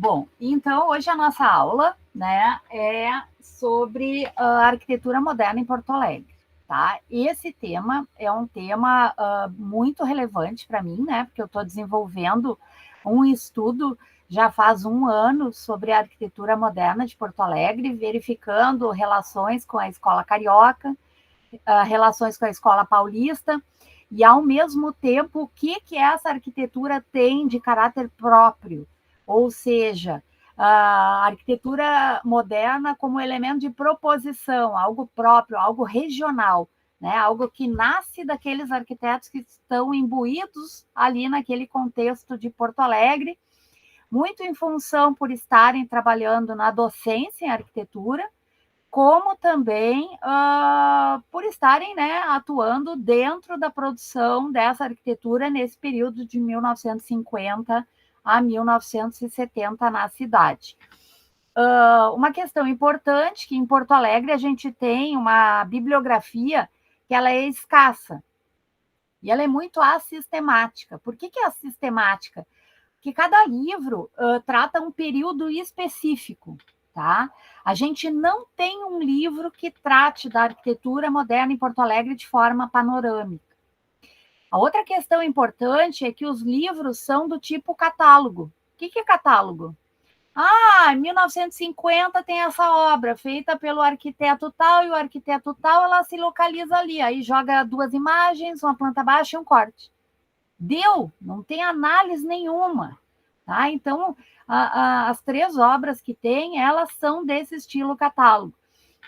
Bom, então hoje a nossa aula, né, é sobre a arquitetura moderna em Porto Alegre, tá? Esse tema é um tema muito relevante para mim, né, porque eu estou desenvolvendo um estudo já faz um ano sobre a arquitetura moderna de Porto Alegre, verificando relações com a escola carioca, relações com a escola paulista, e ao mesmo tempo o que essa arquitetura tem de caráter próprio, ou seja, a arquitetura moderna como elemento de proposição, algo próprio, algo regional, né? Algo que nasce daqueles arquitetos que estão imbuídos ali naquele contexto de Porto Alegre, muito em função por estarem trabalhando na docência em arquitetura, como também por estarem, né, atuando dentro da produção dessa arquitetura nesse período de 1950 a 1970 na cidade. Uma questão importante, que em Porto Alegre a gente tem uma bibliografia que ela é escassa, e ela é muito assistemática. Por que é assistemática? Porque cada livro trata um período específico, tá? A gente não tem um livro que trate da arquitetura moderna em Porto Alegre de forma panorâmica. A outra questão importante é que os livros são do tipo catálogo. O que é catálogo? Ah, em 1950 tem essa obra feita pelo arquiteto tal, e o arquiteto tal, ela se localiza ali, aí joga duas imagens, uma planta baixa e um corte. Deu, não tem análise nenhuma. Tá? Então, as três obras que tem, elas são desse estilo catálogo.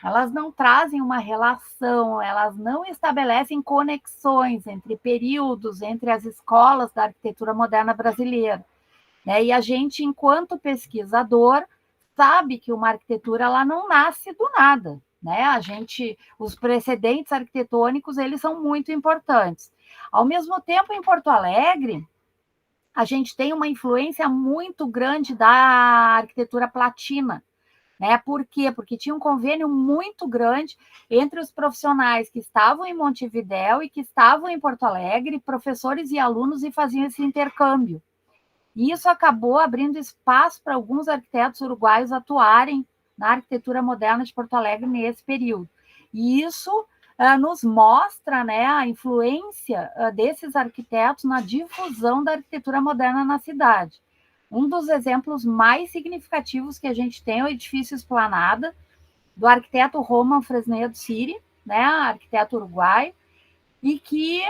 Elas não trazem uma relação, elas não estabelecem conexões entre períodos, entre as escolas da arquitetura moderna brasileira. Né? E a gente, enquanto pesquisador, sabe que uma arquitetura ela não nasce do nada. Né? Os precedentes arquitetônicos, eles são muito importantes. Ao mesmo tempo, em Porto Alegre, a gente tem uma influência muito grande da arquitetura platina. Né? Por quê? Porque tinha um convênio muito grande entre os profissionais que estavam em Montevidéu e que estavam em Porto Alegre, professores e alunos, e faziam esse intercâmbio. E isso acabou abrindo espaço para alguns arquitetos uruguaios atuarem na arquitetura moderna de Porto Alegre nesse período. E isso nos mostra, né, a influência desses arquitetos na difusão da arquitetura moderna na cidade. Um dos exemplos mais significativos que a gente tem é o edifício Esplanada, do arquiteto Roman Fresnedo Siri, né, arquiteto uruguaio, e que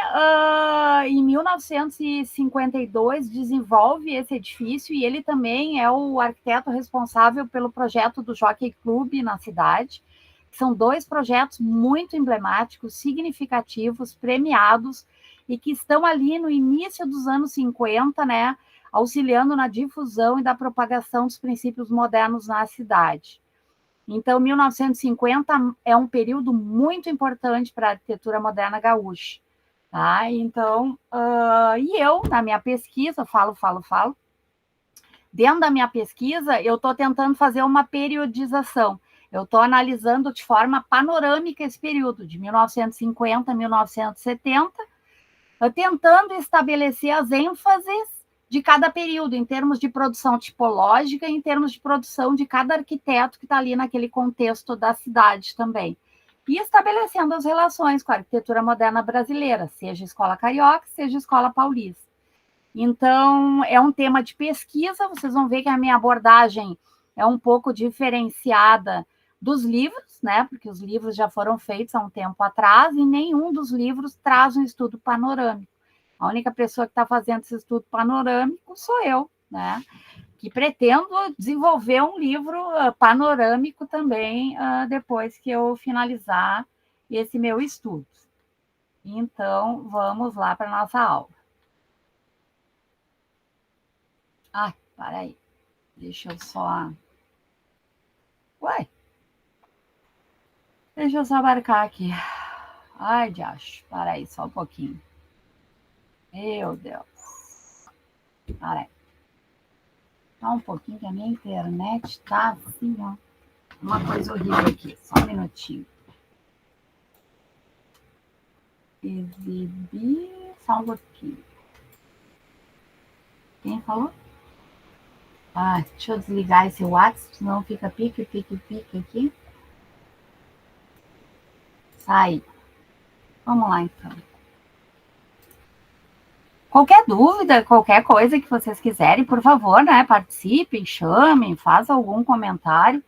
em 1952 desenvolve esse edifício, e ele também é o arquiteto responsável pelo projeto do Jockey Club na cidade. São dois projetos muito emblemáticos, significativos, premiados, e que estão ali no início dos anos 50, né, auxiliando na difusão e da propagação dos princípios modernos na cidade. Então, 1950 é um período muito importante para a arquitetura moderna gaúcha. Tá? Então, e eu, na minha pesquisa, falo. Dentro da minha pesquisa, eu estou tentando fazer uma periodização. Eu estou analisando de forma panorâmica esse período, de 1950 a 1970, tentando estabelecer as ênfases de cada período, em termos de produção tipológica, em termos de produção de cada arquiteto que está ali naquele contexto da cidade também. E estabelecendo as relações com a arquitetura moderna brasileira, seja escola carioca, seja escola paulista. Então, é um tema de pesquisa, vocês vão ver que a minha abordagem é um pouco diferenciada dos livros, né? Porque os livros já foram feitos há um tempo atrás e nenhum dos livros traz um estudo panorâmico. A única pessoa que está fazendo esse estudo panorâmico sou eu, né? Que pretendo desenvolver um livro panorâmico também depois que eu finalizar esse meu estudo. Então, vamos lá para a nossa aula. Ai, para aí. Deixa eu só... Ué? Deixa eu só marcar aqui. Ai, diacho. Para aí, só um pouquinho. Meu Deus. Para aí. Só um pouquinho que a minha internet tá assim, ó. Uma coisa horrível aqui. Só um minutinho. Exibir. Só um pouquinho. Quem falou? Deixa eu desligar esse WhatsApp, senão fica pique aqui. Sai. Vamos lá, então. Qualquer dúvida, qualquer coisa que vocês quiserem, por favor, né, participem, chamem, façam algum comentário,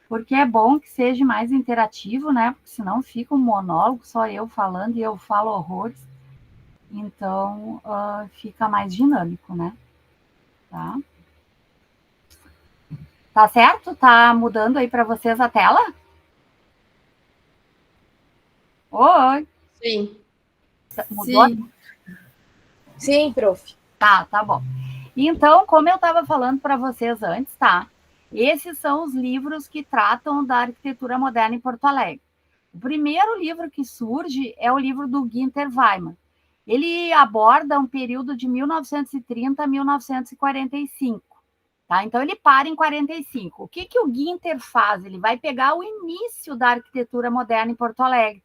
porque é bom que seja mais interativo, né, porque senão fica um monólogo, só eu falando e eu falo horrores. Então, fica mais dinâmico, né? Tá? Tá certo? Tá mudando aí para vocês a tela? Oi. Sim. Mudou? Sim. Sim, prof. Tá bom. Então, como eu estava falando para vocês antes, tá? Esses são os livros que tratam da arquitetura moderna em Porto Alegre. O primeiro livro que surge é o livro do Günther Weimann. Ele aborda um período de 1930 a 1945. Tá? Então, ele para em 45. O que o Günther faz? Ele vai pegar o início da arquitetura moderna em Porto Alegre.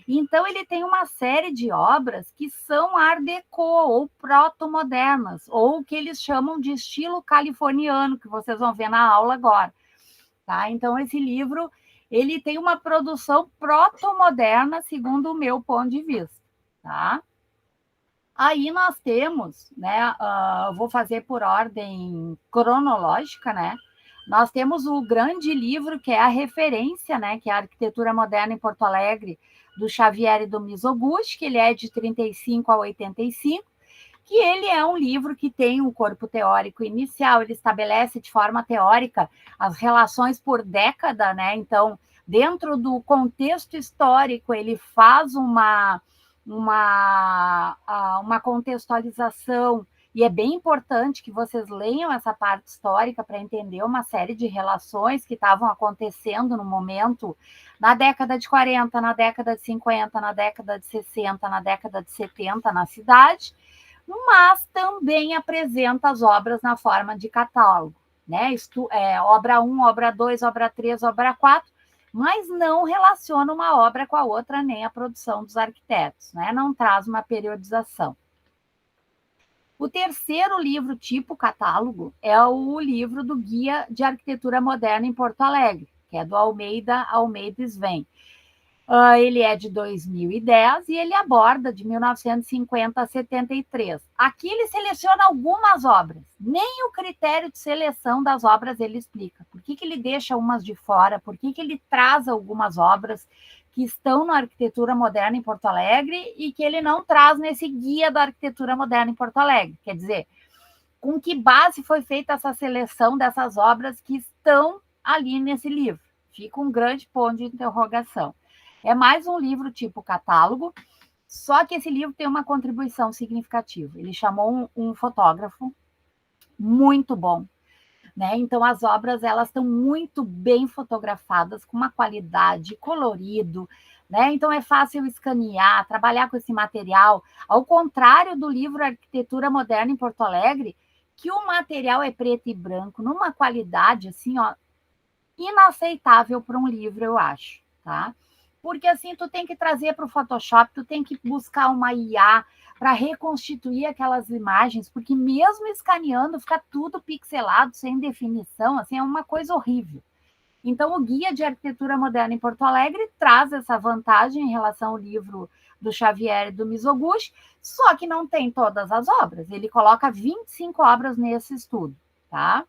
Então, ele tem uma série de obras que são Art Deco, ou proto-modernas, ou o que eles chamam de estilo californiano, que vocês vão ver na aula agora. Tá? Então, esse livro ele tem uma produção proto-moderna, segundo o meu ponto de vista. Tá? Aí nós temos, né? Vou fazer por ordem cronológica, né? Nós temos o grande livro que é a referência, né? Que é a Arquitetura Moderna em Porto Alegre, do Xavier e do Mizoguchi, que ele é de 35 a 85, que ele é um livro que tem um corpo teórico inicial, ele estabelece de forma teórica as relações por década, né? Então, dentro do contexto histórico, ele faz uma contextualização, e é bem importante que vocês leiam essa parte histórica para entender uma série de relações que estavam acontecendo no momento, na década de 40, na década de 50, na década de 60, na década de 70 na cidade, mas também apresenta as obras na forma de catálogo, né? Obra 1, obra 2, obra 3, obra 4, mas não relaciona uma obra com a outra, nem a produção dos arquitetos, né? Não traz uma periodização. O terceiro livro tipo catálogo é o livro do Guia de Arquitetura Moderna em Porto Alegre, que é do Almeida Sven. Ele é de 2010 e ele aborda de 1950 a 73. Aqui ele seleciona algumas obras, nem o critério de seleção das obras ele explica. Por que ele deixa umas de fora, por que ele traz algumas obras que estão na arquitetura moderna em Porto Alegre e que ele não traz nesse guia da arquitetura moderna em Porto Alegre. Quer dizer, com que base foi feita essa seleção dessas obras que estão ali nesse livro? Fica um grande ponto de interrogação. É mais um livro tipo catálogo, só que esse livro tem uma contribuição significativa. Ele chamou um fotógrafo muito bom, né? Então as obras elas estão muito bem fotografadas, com uma qualidade, colorido, né? Então é fácil escanear, trabalhar com esse material. Ao contrário do livro Arquitetura Moderna em Porto Alegre, que o material é preto e branco, numa qualidade assim, ó, inaceitável para um livro, eu acho, tá? Porque assim tu tem que trazer para o Photoshop, tu tem que buscar uma IA para reconstituir aquelas imagens, porque mesmo escaneando fica tudo pixelado, sem definição, assim, é uma coisa horrível. Então, o Guia de Arquitetura Moderna em Porto Alegre traz essa vantagem em relação ao livro do Xavier e do Mizoguchi, só que não tem todas as obras. Ele coloca 25 obras nesse estudo, tá?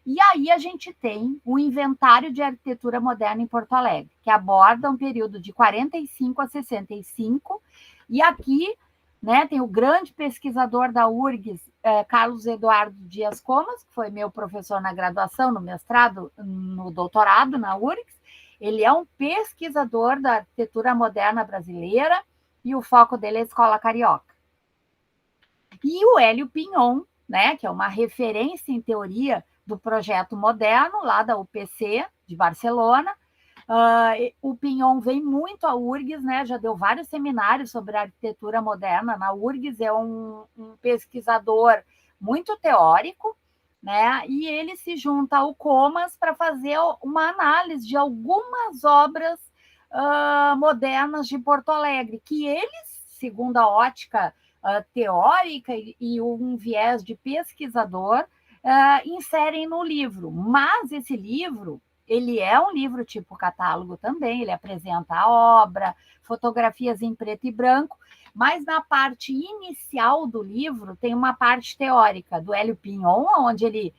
E aí a gente tem o Inventário de Arquitetura Moderna em Porto Alegre, que aborda um período de 45 a 65, e aqui, né, tem o grande pesquisador da URGS, Carlos Eduardo Dias Comas, que foi meu professor na graduação, no mestrado, no doutorado na URGS. Ele é um pesquisador da arquitetura moderna brasileira e o foco dele é a Escola Carioca. E o Hélio Pignon, né, que é uma referência em teoria do projeto moderno, lá da UPC, de Barcelona. O Pignon vem muito à URGS, né, já deu vários seminários sobre arquitetura moderna na URGS, é um pesquisador muito teórico, né, e ele se junta ao Comas para fazer uma análise de algumas obras modernas de Porto Alegre, que eles, segundo a ótica teórica e um viés de pesquisador, inserem no livro. Mas esse livro, ele é um livro tipo catálogo também, ele apresenta a obra, fotografias em preto e branco, mas na parte inicial do livro tem uma parte teórica do Hélio Pignon, onde ele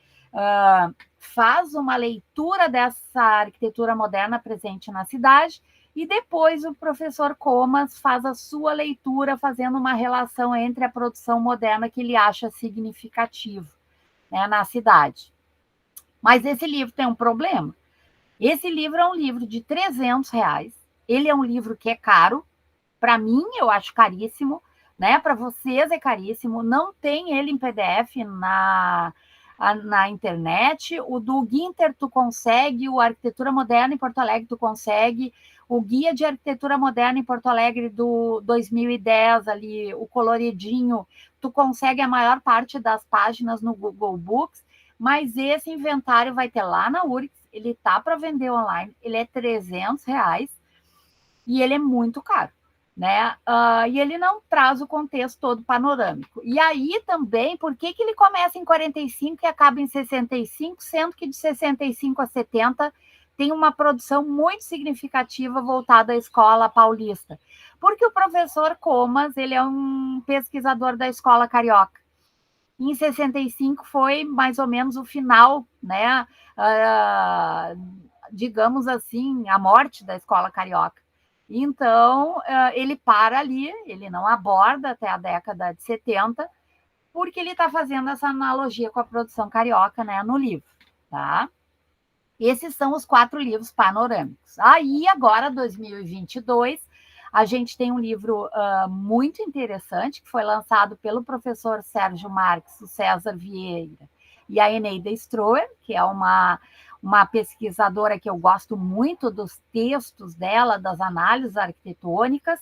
faz uma leitura dessa arquitetura moderna presente na cidade, e depois o professor Comas faz a sua leitura, fazendo uma relação entre a produção moderna que ele acha significativo, né, na cidade. Mas esse livro tem um problema. Esse livro é um livro de R$300. Ele é um livro que é caro. Para mim, eu acho caríssimo, né? Para vocês é caríssimo. Não tem ele em PDF na internet. O do Ginter tu consegue, o Arquitetura Moderna em Porto Alegre tu consegue, o Guia de Arquitetura Moderna em Porto Alegre do 2010, ali, o coloridinho, tu consegue a maior parte das páginas no Google Books, mas esse inventário vai ter lá na URGS, ele tá para vender online, ele é R$300 e ele é muito caro, né? E ele não traz o contexto todo panorâmico. E aí também, por que ele começa em 45 e acaba em 65, sendo que de 65 a 70 tem uma produção muito significativa voltada à escola paulista? Porque o professor Comas, ele é um pesquisador da escola carioca. Em 65 foi mais ou menos o final, né? Digamos assim, a morte da escola carioca. Então, ele para ali, ele não aborda até a década de 70, porque ele está fazendo essa analogia com a produção carioca, né, no livro, tá? Esses são os 4 livros panorâmicos. Aí, agora, 2022, a gente tem um livro muito interessante, que foi lançado pelo professor Sérgio Marques, o César Vieira e a Eneida Stroer, que é uma pesquisadora que eu gosto muito dos textos dela, das análises arquitetônicas.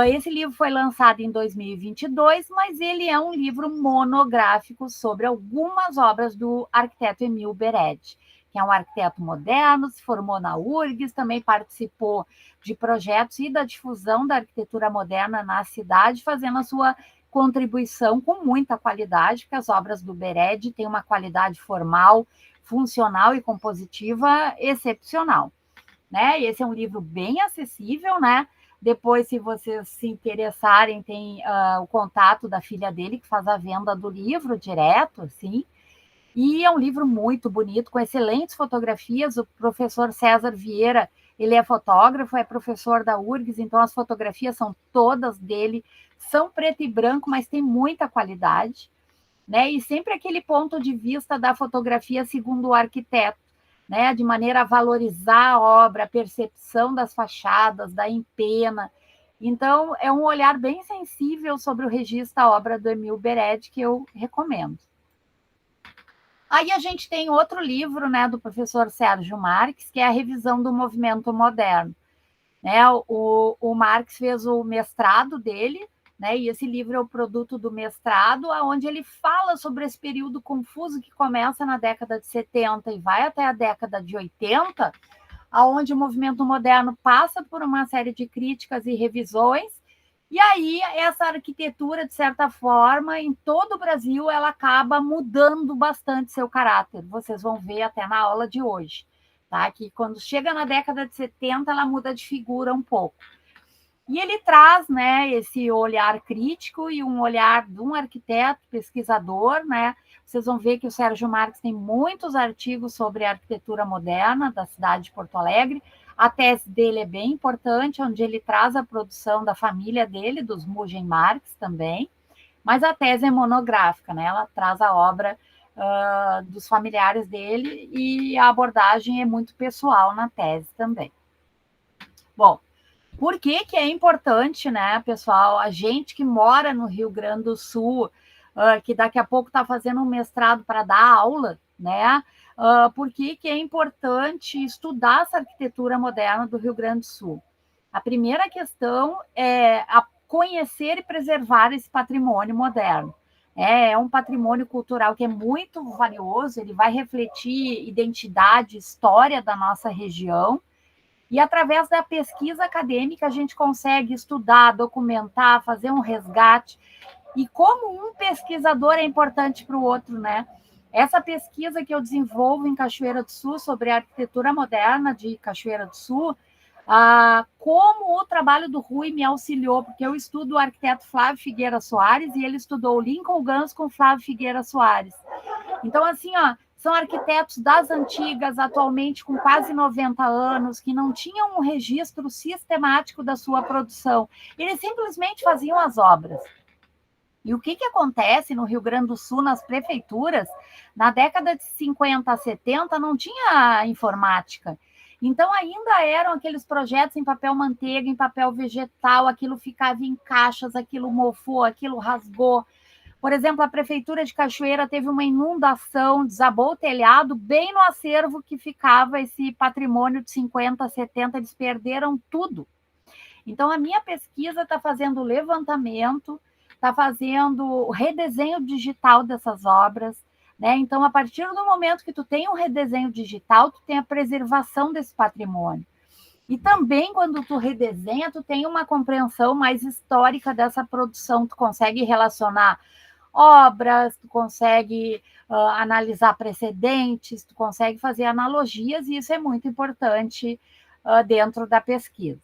Esse livro foi lançado em 2022, mas ele é um livro monográfico sobre algumas obras do arquiteto Emil Beretti, que é um arquiteto moderno, se formou na URGS, também participou de projetos e da difusão da arquitetura moderna na cidade, fazendo a sua contribuição com muita qualidade, porque as obras do Beretti têm uma qualidade formal, funcional e compositiva excepcional, né? Esse é um livro bem acessível, né? Depois, se vocês se interessarem, tem o contato da filha dele, que faz a venda do livro direto, assim. E é um livro muito bonito, com excelentes fotografias. O professor César Vieira, ele é fotógrafo, é professor da URGS, então as fotografias são todas dele, são preto e branco, mas tem muita qualidade, né? E sempre aquele ponto de vista da fotografia segundo o arquiteto, né? De maneira a valorizar a obra, a percepção das fachadas, da empena. Então, é um olhar bem sensível sobre o registro da obra do Emil Beretti, que eu recomendo. Aí a gente tem outro livro, né, do professor Sérgio Marques, que é a revisão do movimento moderno, né? O Marques fez o mestrado dele, né? E esse livro é o produto do mestrado, onde ele fala sobre esse período confuso que começa na década de 70 e vai até a década de 80, onde o movimento moderno passa por uma série de críticas e revisões. E aí, essa arquitetura, de certa forma, em todo o Brasil, ela acaba mudando bastante seu caráter. Vocês vão ver até na aula de hoje, tá? Que quando chega na década de 70, ela muda de figura um pouco. E ele traz, né, esse olhar crítico e um olhar de um arquiteto, pesquisador, né? Vocês vão ver que o Sérgio Marques tem muitos artigos sobre a arquitetura moderna da cidade de Porto Alegre. A tese dele é bem importante, onde ele traz a produção da família dele, dos Mugem Marques também, mas a tese é monográfica, né? Ela traz a obra dos familiares dele e a abordagem é muito pessoal na tese também. Bom, por que é importante, né, pessoal, a gente que mora no Rio Grande do Sul, que daqui a pouco está fazendo um mestrado para dar aula, né? Por que é importante estudar essa arquitetura moderna do Rio Grande do Sul? A primeira questão é conhecer e preservar esse patrimônio moderno. É um patrimônio cultural que é muito valioso, ele vai refletir identidade, história da nossa região, e através da pesquisa acadêmica a gente consegue estudar, documentar, fazer um resgate. E como um pesquisador é importante para o outro, né? Essa pesquisa que eu desenvolvo em Cachoeira do Sul sobre a arquitetura moderna de Cachoeira do Sul, como o trabalho do Rui me auxiliou, porque eu estudo o arquiteto Flávio Figueira Soares e ele estudou o Lincoln Gans com Flávio Figueira Soares. Então, assim, são arquitetos das antigas, atualmente com quase 90 anos, que não tinham um registro sistemático da sua produção. Eles simplesmente faziam as obras. E o que acontece no Rio Grande do Sul, nas prefeituras, na década de 50 a 70, não tinha informática. Então, ainda eram aqueles projetos em papel manteiga, em papel vegetal, aquilo ficava em caixas, aquilo mofou, aquilo rasgou. Por exemplo, a Prefeitura de Cachoeira teve uma inundação, desabou o telhado, bem no acervo que ficava esse patrimônio de 50, 70, eles perderam tudo. Então, a minha pesquisa está fazendo levantamento, está fazendo o redesenho digital dessas obras, né? Então, a partir do momento que tu tem um redesenho digital, tu tem a preservação desse patrimônio. E também, quando tu redesenha, tu tem uma compreensão mais histórica dessa produção, tu consegue relacionar obras, tu consegue analisar precedentes, tu consegue fazer analogias, e isso é muito importante dentro da pesquisa.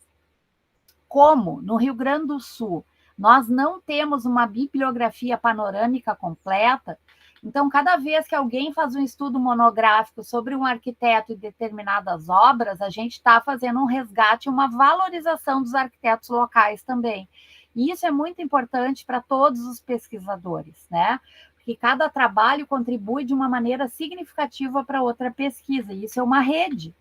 Como no Rio Grande do Sul nós não temos uma bibliografia panorâmica completa, então, cada vez que alguém faz um estudo monográfico sobre um arquiteto e determinadas obras, a gente está fazendo um resgate, uma valorização dos arquitetos locais também. E isso é muito importante para todos os pesquisadores, né? Porque cada trabalho contribui de uma maneira significativa para outra pesquisa, e isso é uma rede.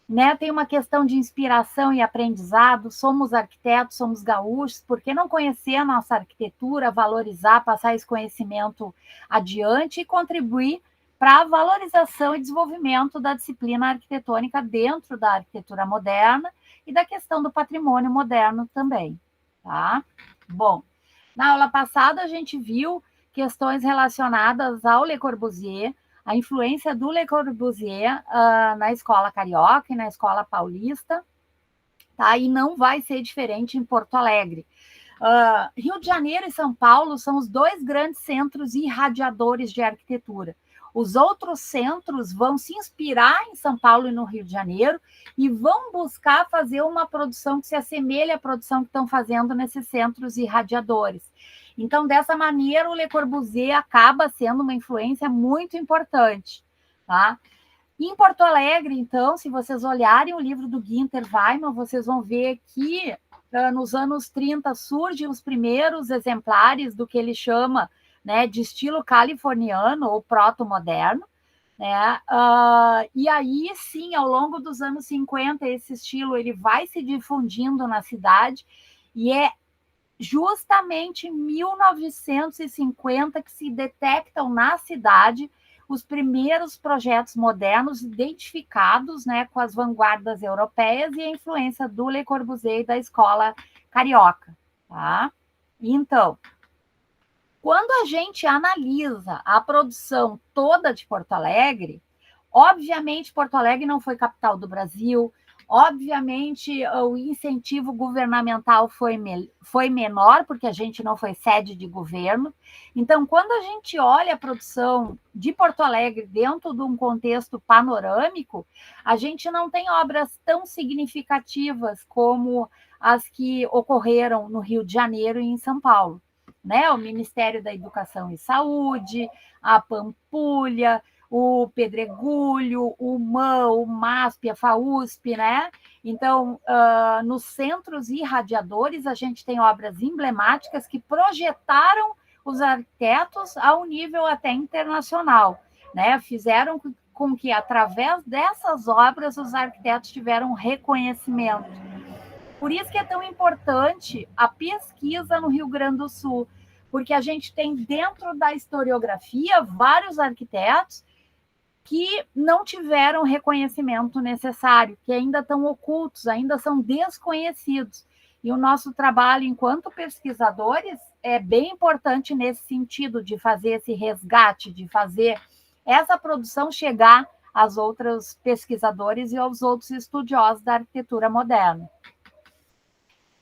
Né? Tem uma questão de inspiração e aprendizado, somos arquitetos, somos gaúchos, por que não conhecer a nossa arquitetura, valorizar, passar esse conhecimento adiante e contribuir para a valorização e desenvolvimento da disciplina arquitetônica dentro da arquitetura moderna e da questão do patrimônio moderno também, tá? Bom, na aula passada a gente viu questões relacionadas ao Le Corbusier, a influência do Le Corbusier na escola carioca e na escola paulista, tá? E não vai ser diferente em Porto Alegre. Rio de Janeiro e São Paulo são os dois grandes centros irradiadores de arquitetura. Os outros centros vão se inspirar em São Paulo e no Rio de Janeiro e vão buscar fazer uma produção que se assemelhe à produção que estão fazendo nesses centros irradiadores. Então, dessa maneira, o Le Corbusier acaba sendo uma influência muito importante, tá? Em Porto Alegre, então, se vocês olharem o livro do Günther Weimann, vocês vão ver que nos anos 30 surgem os primeiros exemplares do que ele chama, né, de estilo californiano ou proto-moderno, né? E aí, sim, ao longo dos anos 50, esse estilo ele vai se difundindo na cidade e é justamente em 1950 que se detectam na cidade os primeiros projetos modernos identificados, né, com as vanguardas europeias e a influência do Le Corbusier e da escola carioca, tá? Então, quando a gente analisa a produção toda de Porto Alegre, obviamente Porto Alegre não foi capital do Brasil, obviamente o incentivo governamental foi menor, porque a gente não foi sede de governo. Então, quando a gente olha a produção de Porto Alegre dentro de um contexto panorâmico, a gente não tem obras tão significativas como as que ocorreram no Rio de Janeiro e em São Paulo, né? O Ministério da Educação e Saúde, a Pampulha, o Pedregulho, o MAN, o MASP, a FAUSP, né? Então, nos centros irradiadores, a gente tem obras emblemáticas que projetaram os arquitetos a um nível até internacional, né? Fizeram com que, através dessas obras, os arquitetos tiveram reconhecimento. Por isso que é tão importante a pesquisa no Rio Grande do Sul, porque a gente tem dentro da historiografia vários arquitetos que não tiveram o reconhecimento necessário, que ainda estão ocultos, ainda são desconhecidos. E o nosso trabalho enquanto pesquisadores é bem importante nesse sentido, de fazer esse resgate, de fazer essa produção chegar aos outros pesquisadores e aos outros estudiosos da arquitetura moderna.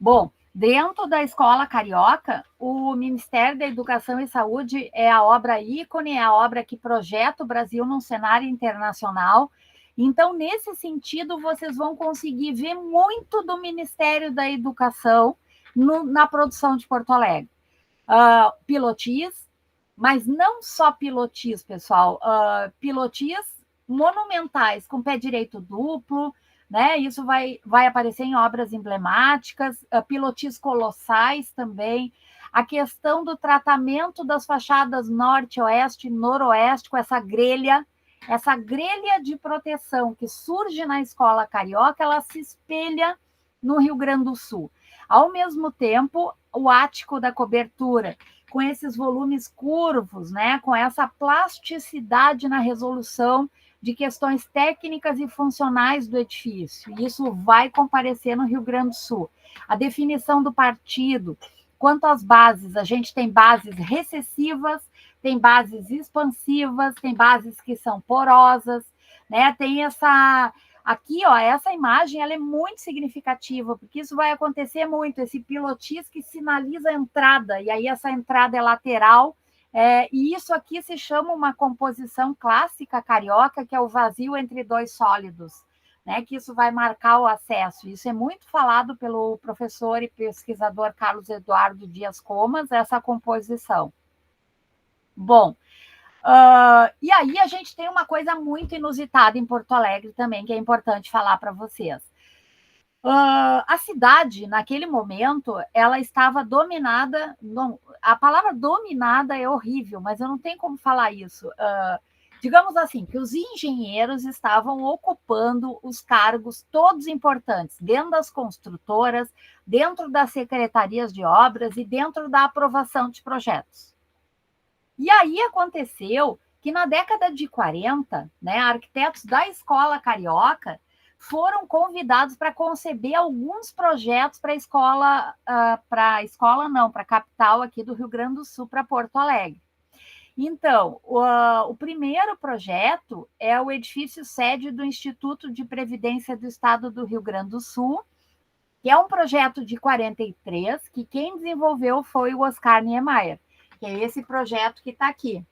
Bom, Dentro da Escola Carioca, o Ministério da Educação e Saúde é a obra ícone, é a obra que projeta o Brasil num cenário internacional. Então, nesse sentido, vocês vão conseguir ver muito do Ministério da Educação na produção de Porto Alegre. Pilotis, mas não só pilotis, pessoal, pilotis monumentais, com pé direito duplo, né? Isso vai aparecer em obras emblemáticas, pilotis colossais também, a questão do tratamento das fachadas norte, oeste e noroeste com essa grelha de proteção que surge na Escola Carioca, ela se espelha no Rio Grande do Sul. Ao mesmo tempo, o ático da cobertura, com esses volumes curvos, né, com essa plasticidade na resolução de questões técnicas e funcionais do edifício. Isso vai comparecer no Rio Grande do Sul. A definição do partido, quanto às bases, a gente tem bases recessivas, tem bases expansivas, tem bases que são porosas, né? Tem essa... Aqui, ó, essa imagem ela é muito significativa, porque isso vai acontecer muito, esse pilotis que sinaliza a entrada, e aí essa entrada é lateral, e isso aqui se chama uma composição clássica carioca, que é o vazio entre dois sólidos, né? Que isso vai marcar o acesso. Isso é muito falado pelo professor e pesquisador Carlos Eduardo Dias Comas, essa composição. Bom, e aí a gente tem uma coisa muito inusitada em Porto Alegre também, que é importante falar para vocês. A cidade, naquele momento, ela estava dominada... a palavra dominada é horrível, mas eu não tenho como falar isso. Digamos assim, que os engenheiros estavam ocupando os cargos todos importantes, dentro das construtoras, dentro das secretarias de obras e dentro da aprovação de projetos. E aí aconteceu que na década de 40, né, arquitetos da Escola Carioca foram convidados para conceber alguns projetos para a capital aqui do Rio Grande do Sul, para Porto Alegre. Então, o primeiro projeto é o edifício sede do Instituto de Previdência do Estado do Rio Grande do Sul, que é um projeto de 43, que quem desenvolveu foi o Oscar Niemeyer, que é esse projeto que está aqui.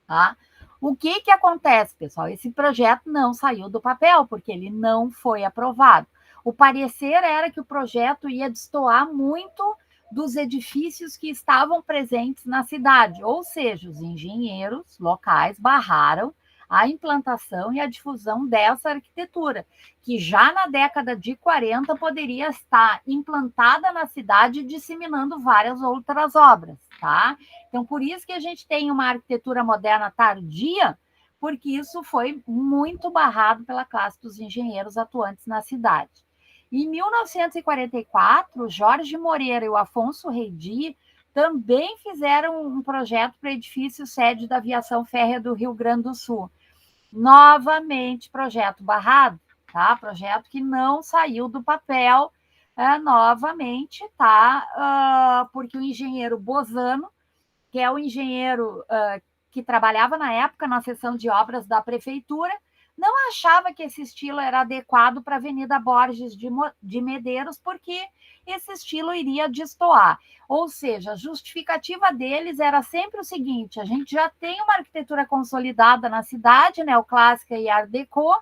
Tá? O que acontece, pessoal? Esse projeto não saiu do papel, porque ele não foi aprovado. O parecer era que o projeto ia destoar muito dos edifícios que estavam presentes na cidade, ou seja, os engenheiros locais barraram a implantação e a difusão dessa arquitetura, que já na década de 40 poderia estar implantada na cidade, disseminando várias outras obras, tá? Então, por isso que a gente tem uma arquitetura moderna tardia, porque isso foi muito barrado pela classe dos engenheiros atuantes na cidade. Em 1944, Jorge Moreira e o Afonso Reidi também fizeram um projeto para edifício sede da Aviação Férrea do Rio Grande do Sul. Novamente, projeto barrado, tá? Projeto que não saiu do papel, novamente, tá? Porque o engenheiro Bozano, que é o engenheiro que trabalhava na época na seção de obras da prefeitura, não achava que esse estilo era adequado para a Avenida Borges de Medeiros, porque esse estilo iria destoar. Ou seja, a justificativa deles era sempre o seguinte: a gente já tem uma arquitetura consolidada na cidade, neoclássica e art déco,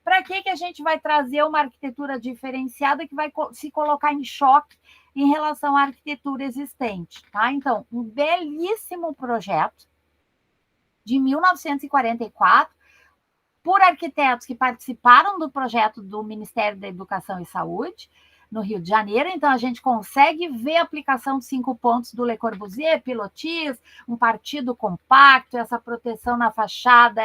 para que a gente vai trazer uma arquitetura diferenciada que vai se colocar em choque em relação à arquitetura existente? Tá? Então, um belíssimo projeto de 1944, por arquitetos que participaram do projeto do Ministério da Educação e Saúde, no Rio de Janeiro. Então, a gente consegue ver a aplicação de 5 pontos do Le Corbusier, pilotis, um partido compacto, essa proteção na fachada,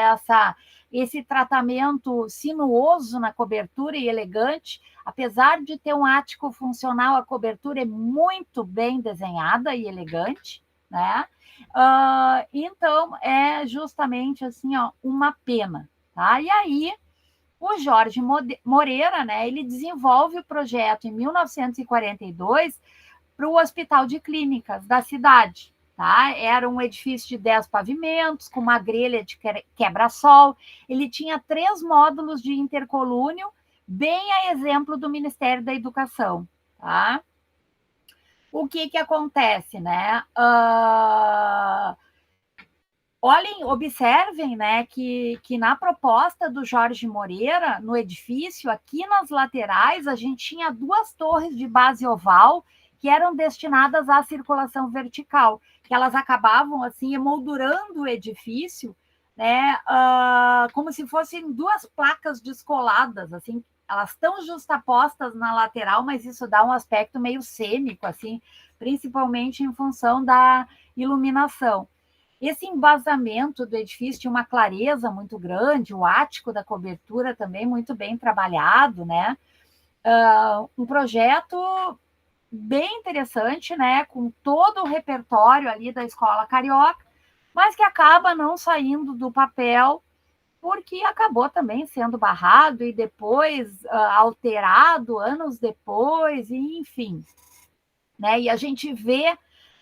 esse tratamento sinuoso na cobertura e elegante. Apesar de ter um ático funcional, a cobertura é muito bem desenhada e elegante, né? Então, é justamente assim, ó, uma pena. Tá? E aí, o Jorge Moreira, né, ele desenvolve o projeto em 1942 para o Hospital de Clínicas da cidade. Tá? Era um edifício de 10 pavimentos, com uma grelha de quebra-sol. Ele tinha 3 módulos de intercolúnio, bem a exemplo do Ministério da Educação. Tá? o que acontece, né? Olhem, observem, né, que na proposta do Jorge Moreira, no edifício, aqui nas laterais, a gente tinha 2 torres de base oval que eram destinadas à circulação vertical, que elas acabavam, assim, emoldurando o edifício, né, como se fossem 2 placas descoladas, assim, elas estão justapostas na lateral, mas isso dá um aspecto meio cênico, assim, principalmente em função da iluminação. Esse embasamento do edifício tinha uma clareza muito grande, o ático da cobertura também muito bem trabalhado, né? Um projeto bem interessante, né? Com todo o repertório ali da Escola Carioca, mas que acaba não saindo do papel, porque acabou também sendo barrado e depois alterado anos depois, e enfim. Né? E a gente vê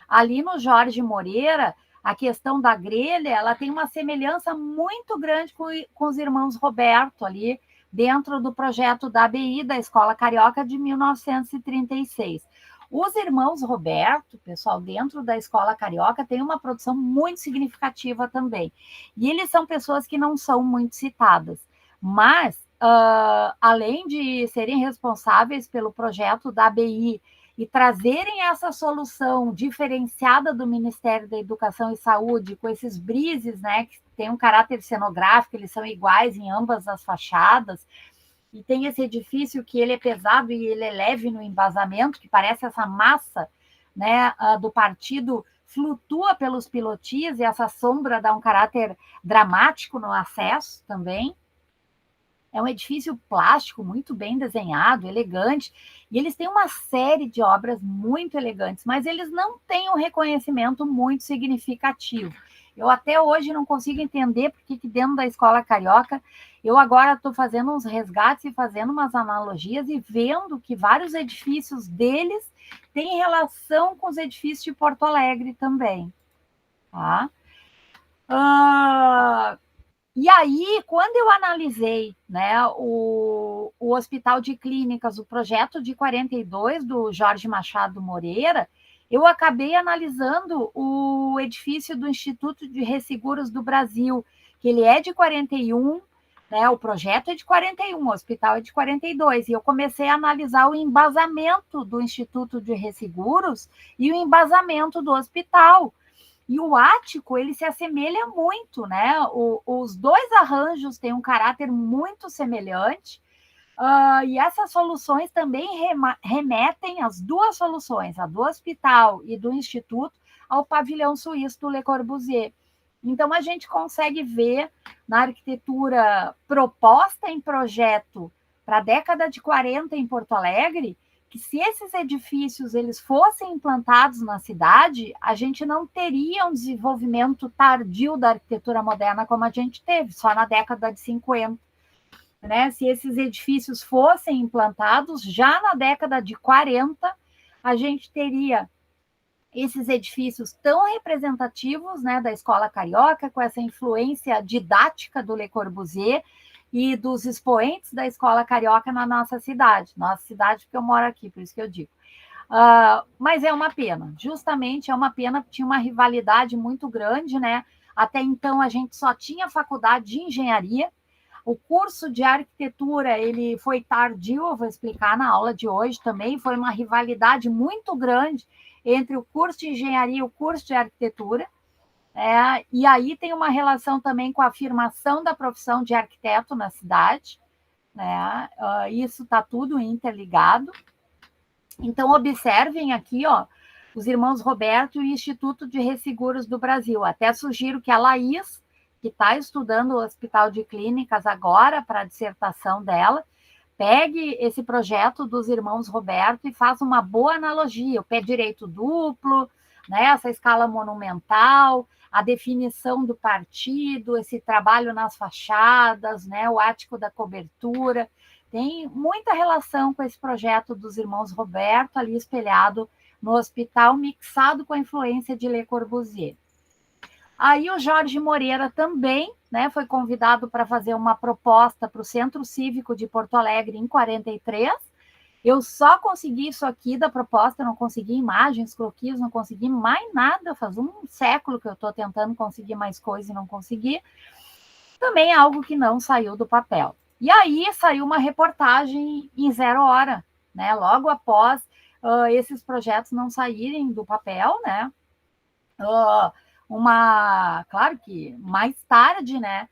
ali no Jorge Moreira a questão da grelha, ela tem uma semelhança muito grande com os irmãos Roberto ali, dentro do projeto da ABI, da Escola Carioca, de 1936. Os irmãos Roberto, pessoal, dentro da Escola Carioca, tem uma produção muito significativa também. E eles são pessoas que não são muito citadas, mas, além de serem responsáveis pelo projeto da ABI e trazerem essa solução diferenciada do Ministério da Educação e Saúde, com esses brises, né, que tem um caráter cenográfico, eles são iguais em ambas as fachadas, e tem esse edifício que ele é pesado e ele é leve no embasamento, que parece essa massa, né, do partido flutua pelos pilotis, e essa sombra dá um caráter dramático no acesso também. É um edifício plástico muito bem desenhado, elegante, e eles têm uma série de obras muito elegantes, mas eles não têm um reconhecimento muito significativo. Eu até hoje não consigo entender porque que dentro da Escola Carioca, eu agora estou fazendo uns resgates e fazendo umas analogias e vendo que vários edifícios deles têm relação com os edifícios de Porto Alegre também. Tá? E aí, quando eu analisei, né, o Hospital de Clínicas, o projeto de 42 do Jorge Machado Moreira, eu acabei analisando o edifício do Instituto de Resseguros do Brasil, que ele é de 41, né, o projeto é de 41, o hospital é de 42, e eu comecei a analisar o embasamento do Instituto de Resseguros e o embasamento do hospital. E o ático, ele se assemelha muito, né? Os dois arranjos têm um caráter muito semelhante, e essas soluções também remetem, as 2 soluções, a do hospital e do instituto, ao pavilhão suíço do Le Corbusier. Então, a gente consegue ver na arquitetura proposta em projeto para a década de 40 em Porto Alegre, que se esses edifícios eles fossem implantados na cidade, a gente não teria um desenvolvimento tardio da arquitetura moderna como a gente teve, só na década de 50. Né? Se esses edifícios fossem implantados, já na década de 40, a gente teria esses edifícios tão representativos, né, da Escola Carioca, com essa influência didática do Le Corbusier, e dos expoentes da Escola Carioca na nossa cidade, porque eu moro aqui, por isso que eu digo. Mas é uma pena, justamente é uma pena, porque tinha uma rivalidade muito grande, né? Até então a gente só tinha faculdade de engenharia, o curso de arquitetura ele foi tardio, eu vou explicar na aula de hoje também, foi uma rivalidade muito grande entre o curso de engenharia e o curso de arquitetura. E aí tem uma relação também com a afirmação da profissão de arquiteto na cidade, né? Isso está tudo interligado. Então, observem aqui, ó, os irmãos Roberto e o Instituto de Resseguros do Brasil. Até sugiro que a Laís, que está estudando o Hospital de Clínicas agora para a dissertação dela, pegue esse projeto dos irmãos Roberto e faça uma boa analogia, o pé direito duplo, né, essa escala monumental, a definição do partido, esse trabalho nas fachadas, né, o ático da cobertura, tem muita relação com esse projeto dos irmãos Roberto, ali espelhado no hospital, mixado com a influência de Le Corbusier. Aí o Jorge Moreira também, né, foi convidado para fazer uma proposta para o Centro Cívico de Porto Alegre em 43, Eu só consegui isso aqui da proposta, não consegui imagens, croquis, não consegui mais nada. Faz um século que eu estou tentando conseguir mais coisa e não consegui. Também é algo que não saiu do papel. E aí saiu uma reportagem em 0 hora, né? Logo após esses projetos não saírem do papel, né? Claro que mais tarde, né?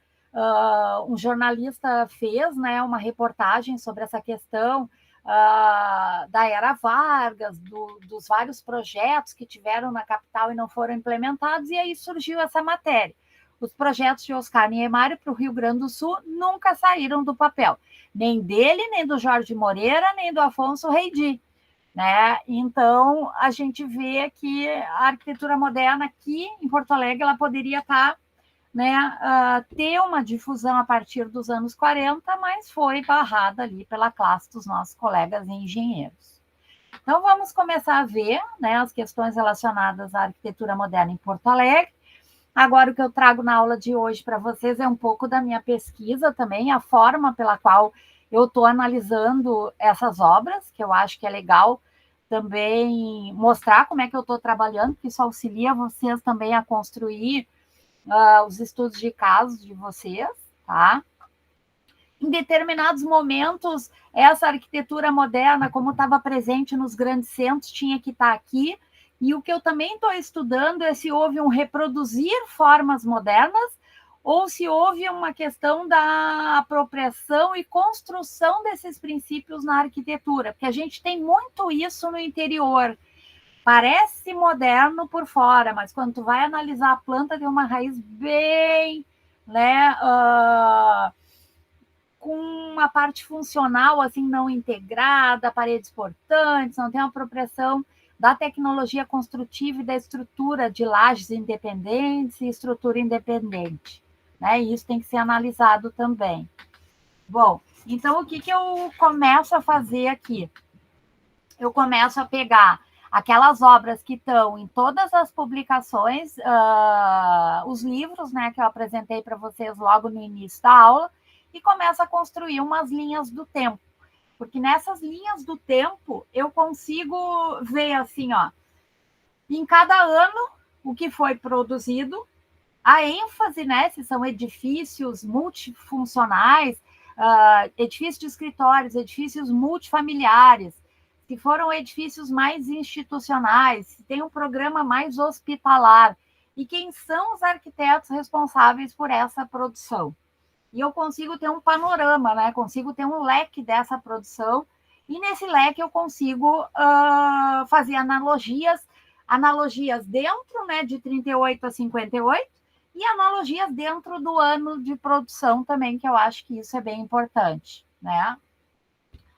Um jornalista fez, né, uma reportagem sobre essa questão da era Vargas, dos vários projetos que tiveram na capital e não foram implementados, e aí surgiu essa matéria. Os projetos de Oscar Niemeyer para o Rio Grande do Sul nunca saíram do papel, nem dele, nem do Jorge Moreira, nem do Afonso Reidi. Né? Então, a gente vê que a arquitetura moderna aqui em Porto Alegre ela poderia estar, né, ter uma difusão a partir dos anos 40, mas foi barrada ali pela classe dos nossos colegas engenheiros. Então, vamos começar a ver, né, as questões relacionadas à arquitetura moderna em Porto Alegre. Agora, o que eu trago na aula de hoje para vocês é um pouco da minha pesquisa também, a forma pela qual eu estou analisando essas obras, que eu acho que é legal também mostrar como é que eu estou trabalhando, porque isso auxilia vocês também a construir os estudos de casos de vocês, tá? Em determinados momentos, essa arquitetura moderna, como estava presente nos grandes centros, tinha que estar aqui. E o que eu também estou estudando é se houve um reproduzir formas modernas ou se houve uma questão da apropriação e construção desses princípios na arquitetura, porque a gente tem muito isso no interior. Parece moderno por fora, mas quando tu vai analisar a planta, tem uma raiz bem, né, com uma parte funcional assim não integrada, paredes portantes, não tem uma apropriação da tecnologia construtiva e da estrutura de lajes independentes e estrutura independente. Né? E isso tem que ser analisado também. Bom, então o que eu começo a fazer aqui? Eu começo a pegar aquelas obras que estão em todas as publicações, os livros, né, que eu apresentei para vocês logo no início da aula, e começo a construir umas linhas do tempo. Porque nessas linhas do tempo eu consigo ver assim, ó, em cada ano o que foi produzido, a ênfase, né, se são edifícios multifuncionais, edifícios de escritórios, edifícios multifamiliares, se foram edifícios mais institucionais, se tem um programa mais hospitalar, e quem são os arquitetos responsáveis por essa produção. E eu consigo ter um panorama, né? Consigo ter um leque dessa produção, e nesse leque eu consigo fazer analogias dentro, né, de 38 a 58, e analogias dentro do ano de produção também, que eu acho que isso é bem importante, né?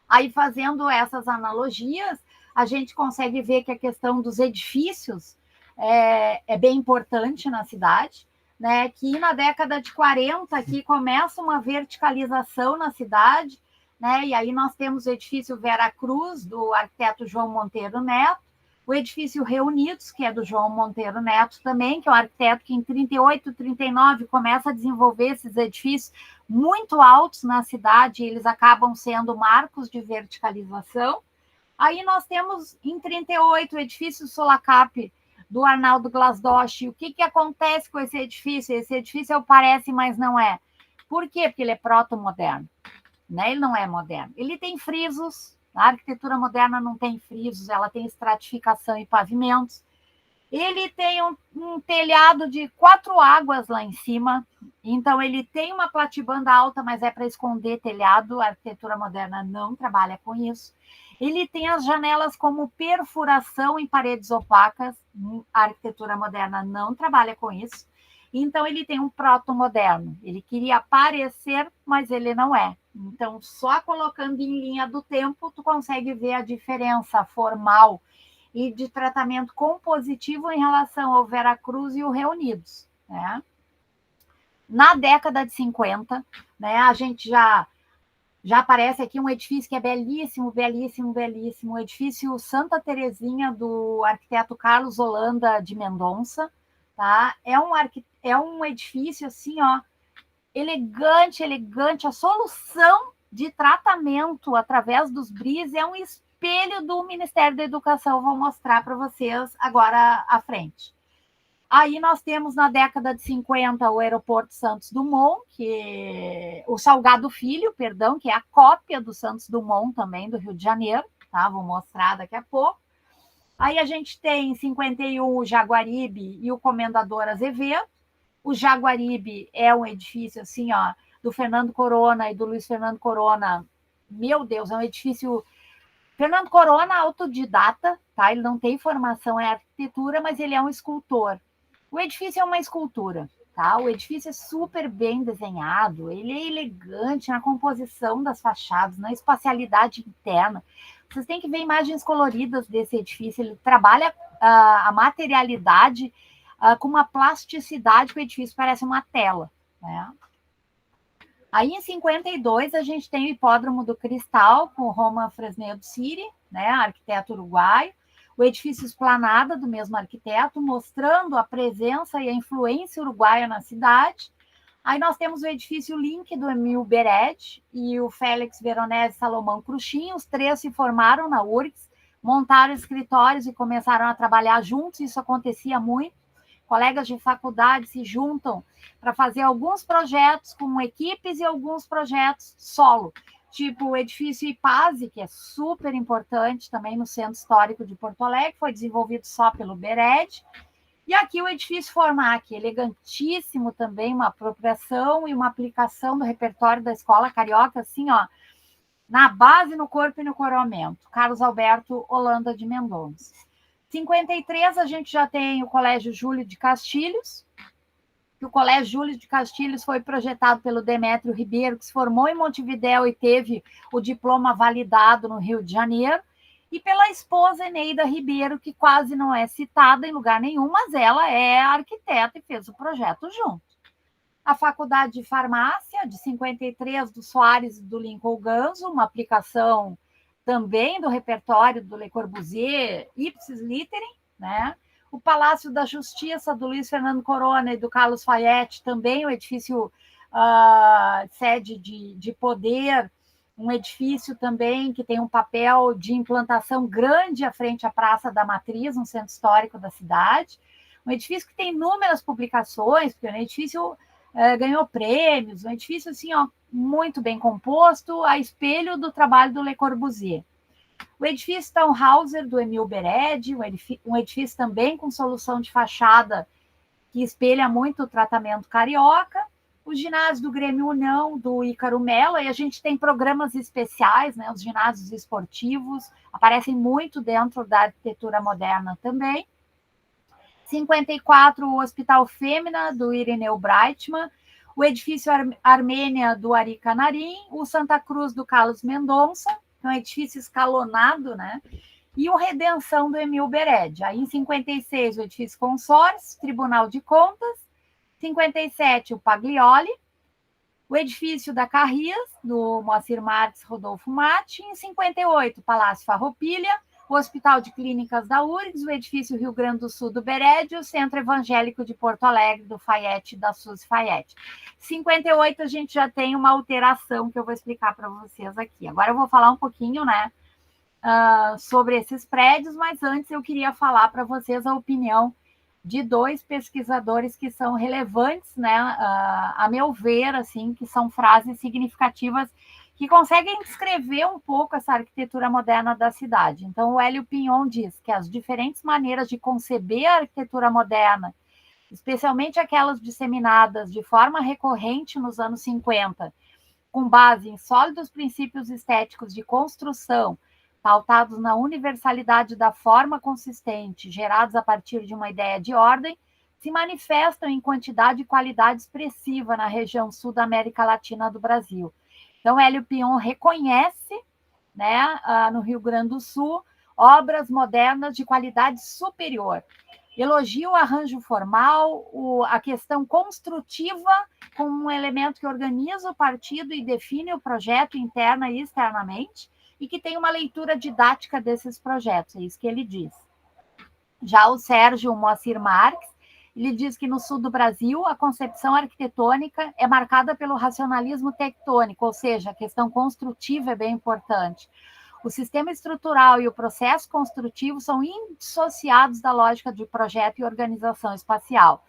Aí, fazendo essas analogias, a gente consegue ver que a questão dos edifícios é bem importante na cidade, né? Que na década de 40 aqui começa uma verticalização na cidade, né? E aí nós temos o edifício Vera Cruz, do arquiteto João Monteiro Neto, o edifício Reunidos, que é do João Monteiro Neto também, que é um arquiteto que em 38, 39 começa a desenvolver esses edifícios muito altos na cidade, e eles acabam sendo marcos de verticalização. Aí nós temos em 38 o edifício Solacap, do Arnaldo Glasdosch. O que acontece com esse edifício? Esse edifício parece, mas não é. Por quê? Porque ele é proto-moderno. Né? Ele não é moderno. Ele tem frisos. A arquitetura moderna não tem frisos, ela tem estratificação e pavimentos. Ele tem um telhado de 4 águas lá em cima, então ele tem uma platibanda alta, mas é para esconder telhado. A arquitetura moderna não trabalha com isso. Ele tem as janelas como perfuração em paredes opacas, a arquitetura moderna não trabalha com isso. Então ele tem um proto-moderno, ele queria parecer, mas ele não é. Então, só colocando em linha do tempo, tu consegue ver a diferença formal e de tratamento compositivo em relação ao Vera Cruz e o Reunidos. Né? Na década de 50, né, a gente já aparece aqui um edifício que é belíssimo, belíssimo, belíssimo, o edifício Santa Terezinha, do arquiteto Carlos Holanda de Mendonça. Tá? É um edifício assim, ó, elegante, elegante, a solução de tratamento através dos BRIs é um espelho do Ministério da Educação. Vou mostrar para vocês agora à frente. Aí nós temos na década de 50 o aeroporto Santos Dumont, o Salgado Filho, perdão, que é a cópia do Santos Dumont também, do Rio de Janeiro, tá? Vou mostrar daqui a pouco. Aí a gente tem em 51 o Jaguaribe e o Comendador Azevedo. O Jaguaribe é um edifício assim, ó, do Fernando Corona e do Luiz Fernando Corona. Meu Deus, é um edifício... Fernando Corona, autodidata, tá? Ele não tem formação em arquitetura, mas ele é um escultor. O edifício é uma escultura, tá? O edifício é super bem desenhado, ele é elegante na composição das fachadas, na espacialidade interna. Vocês têm que ver imagens coloridas desse edifício, ele trabalha a materialidade com uma plasticidade que o edifício parece uma tela, né? Aí, em 52, a gente tem o Hipódromo do Cristal, com o Roman Fresnedo Siri, né, arquiteto uruguaio, o edifício Esplanada, do mesmo arquiteto, mostrando a presença e a influência uruguaia na cidade. Aí nós temos o edifício Link, do Emil Beretti, e o Félix Veronese Salomão Cruxim. Os três se formaram na URGS, montaram escritórios e começaram a trabalhar juntos. Isso acontecia muito. Colegas de faculdade se juntam para fazer alguns projetos com equipes e alguns projetos solo, tipo o edifício Ipase, que é super importante também no Centro Histórico de Porto Alegre, foi desenvolvido só pelo Beretti. E aqui o edifício Formac, elegantíssimo também, uma apropriação e uma aplicação do repertório da Escola Carioca, assim, ó, na base, no corpo e no coroamento. Carlos Alberto Holanda de Mendonça. 53, a gente já tem o Colégio Júlio de Castilhos, que o Colégio Júlio de Castilhos foi projetado pelo Demétrio Ribeiro, que se formou em Montevidéu e teve o diploma validado no Rio de Janeiro, e pela esposa Eneida Ribeiro, que quase não é citada em lugar nenhum, mas ela é arquiteta e fez o projeto junto. A Faculdade de Farmácia, de 53, do Soares e do Lincoln Ganzo, uma aplicação também do repertório do Le Corbusier, ipsis literim, né? O Palácio da Justiça, do Luiz Fernando Corona e do Carlos Fayette, também um edifício sede de poder, um edifício também que tem um papel de implantação grande à frente à Praça da Matriz, no centro histórico da cidade. Um edifício que tem inúmeras publicações, porque o edifício ganhou prêmios, um edifício assim, ó, muito bem composto, a espelho do trabalho do Le Corbusier. O edifício Tannhauser, do Emil Beretti, um edifício também com solução de fachada que espelha muito o tratamento carioca. O ginásio do Grêmio União, do Ícaro Mello, e a gente tem programas especiais, né, os ginásios esportivos, aparecem muito dentro da arquitetura moderna também. 54, o Hospital Fêmea, do Irineu Breitmann, o edifício Armênia, do Ari Canarim, o Santa Cruz, do Carlos Mendonça, que é um edifício escalonado, né? E o Redenção, do Emil Beretti. Aí, em 56, o edifício Consórcio, Tribunal de Contas. 57, o Paglioli. O edifício da Carrias, do Moacir Marques Rodolfo Matti. Em 58, o Palácio Farroupilha, o Hospital de Clínicas da URGS, o edifício Rio Grande do Sul do Beretti, o Centro Evangélico de Porto Alegre, do Fayette, da Suzy Fayette. 58, a gente já tem uma alteração que eu vou explicar para vocês aqui. Agora eu vou falar um pouquinho, né, sobre esses prédios, mas antes eu queria falar para vocês a opinião de dois pesquisadores que são relevantes, né, a meu ver, assim, que são frases significativas que conseguem descrever um pouco essa arquitetura moderna da cidade. Então, o Hélio Pinhon diz que as diferentes maneiras de conceber a arquitetura moderna, especialmente aquelas disseminadas de forma recorrente nos anos 50, com base em sólidos princípios estéticos de construção, pautados na universalidade da forma consistente, gerados a partir de uma ideia de ordem, se manifestam em quantidade e qualidade expressiva na região sul da América Latina do Brasil. Então, Hélio Pinhon reconhece, né, no Rio Grande do Sul, obras modernas de qualidade superior. Elogia o arranjo formal, a questão construtiva como um elemento que organiza o partido e define o projeto interna e externamente, e que tem uma leitura didática desses projetos, é isso que ele diz. Já o Sérgio Moacir Marques ele diz que no sul do Brasil a concepção arquitetônica é marcada pelo racionalismo tectônico, ou seja, a questão construtiva é bem importante. O sistema estrutural e o processo construtivo são indissociados da lógica de projeto e organização espacial.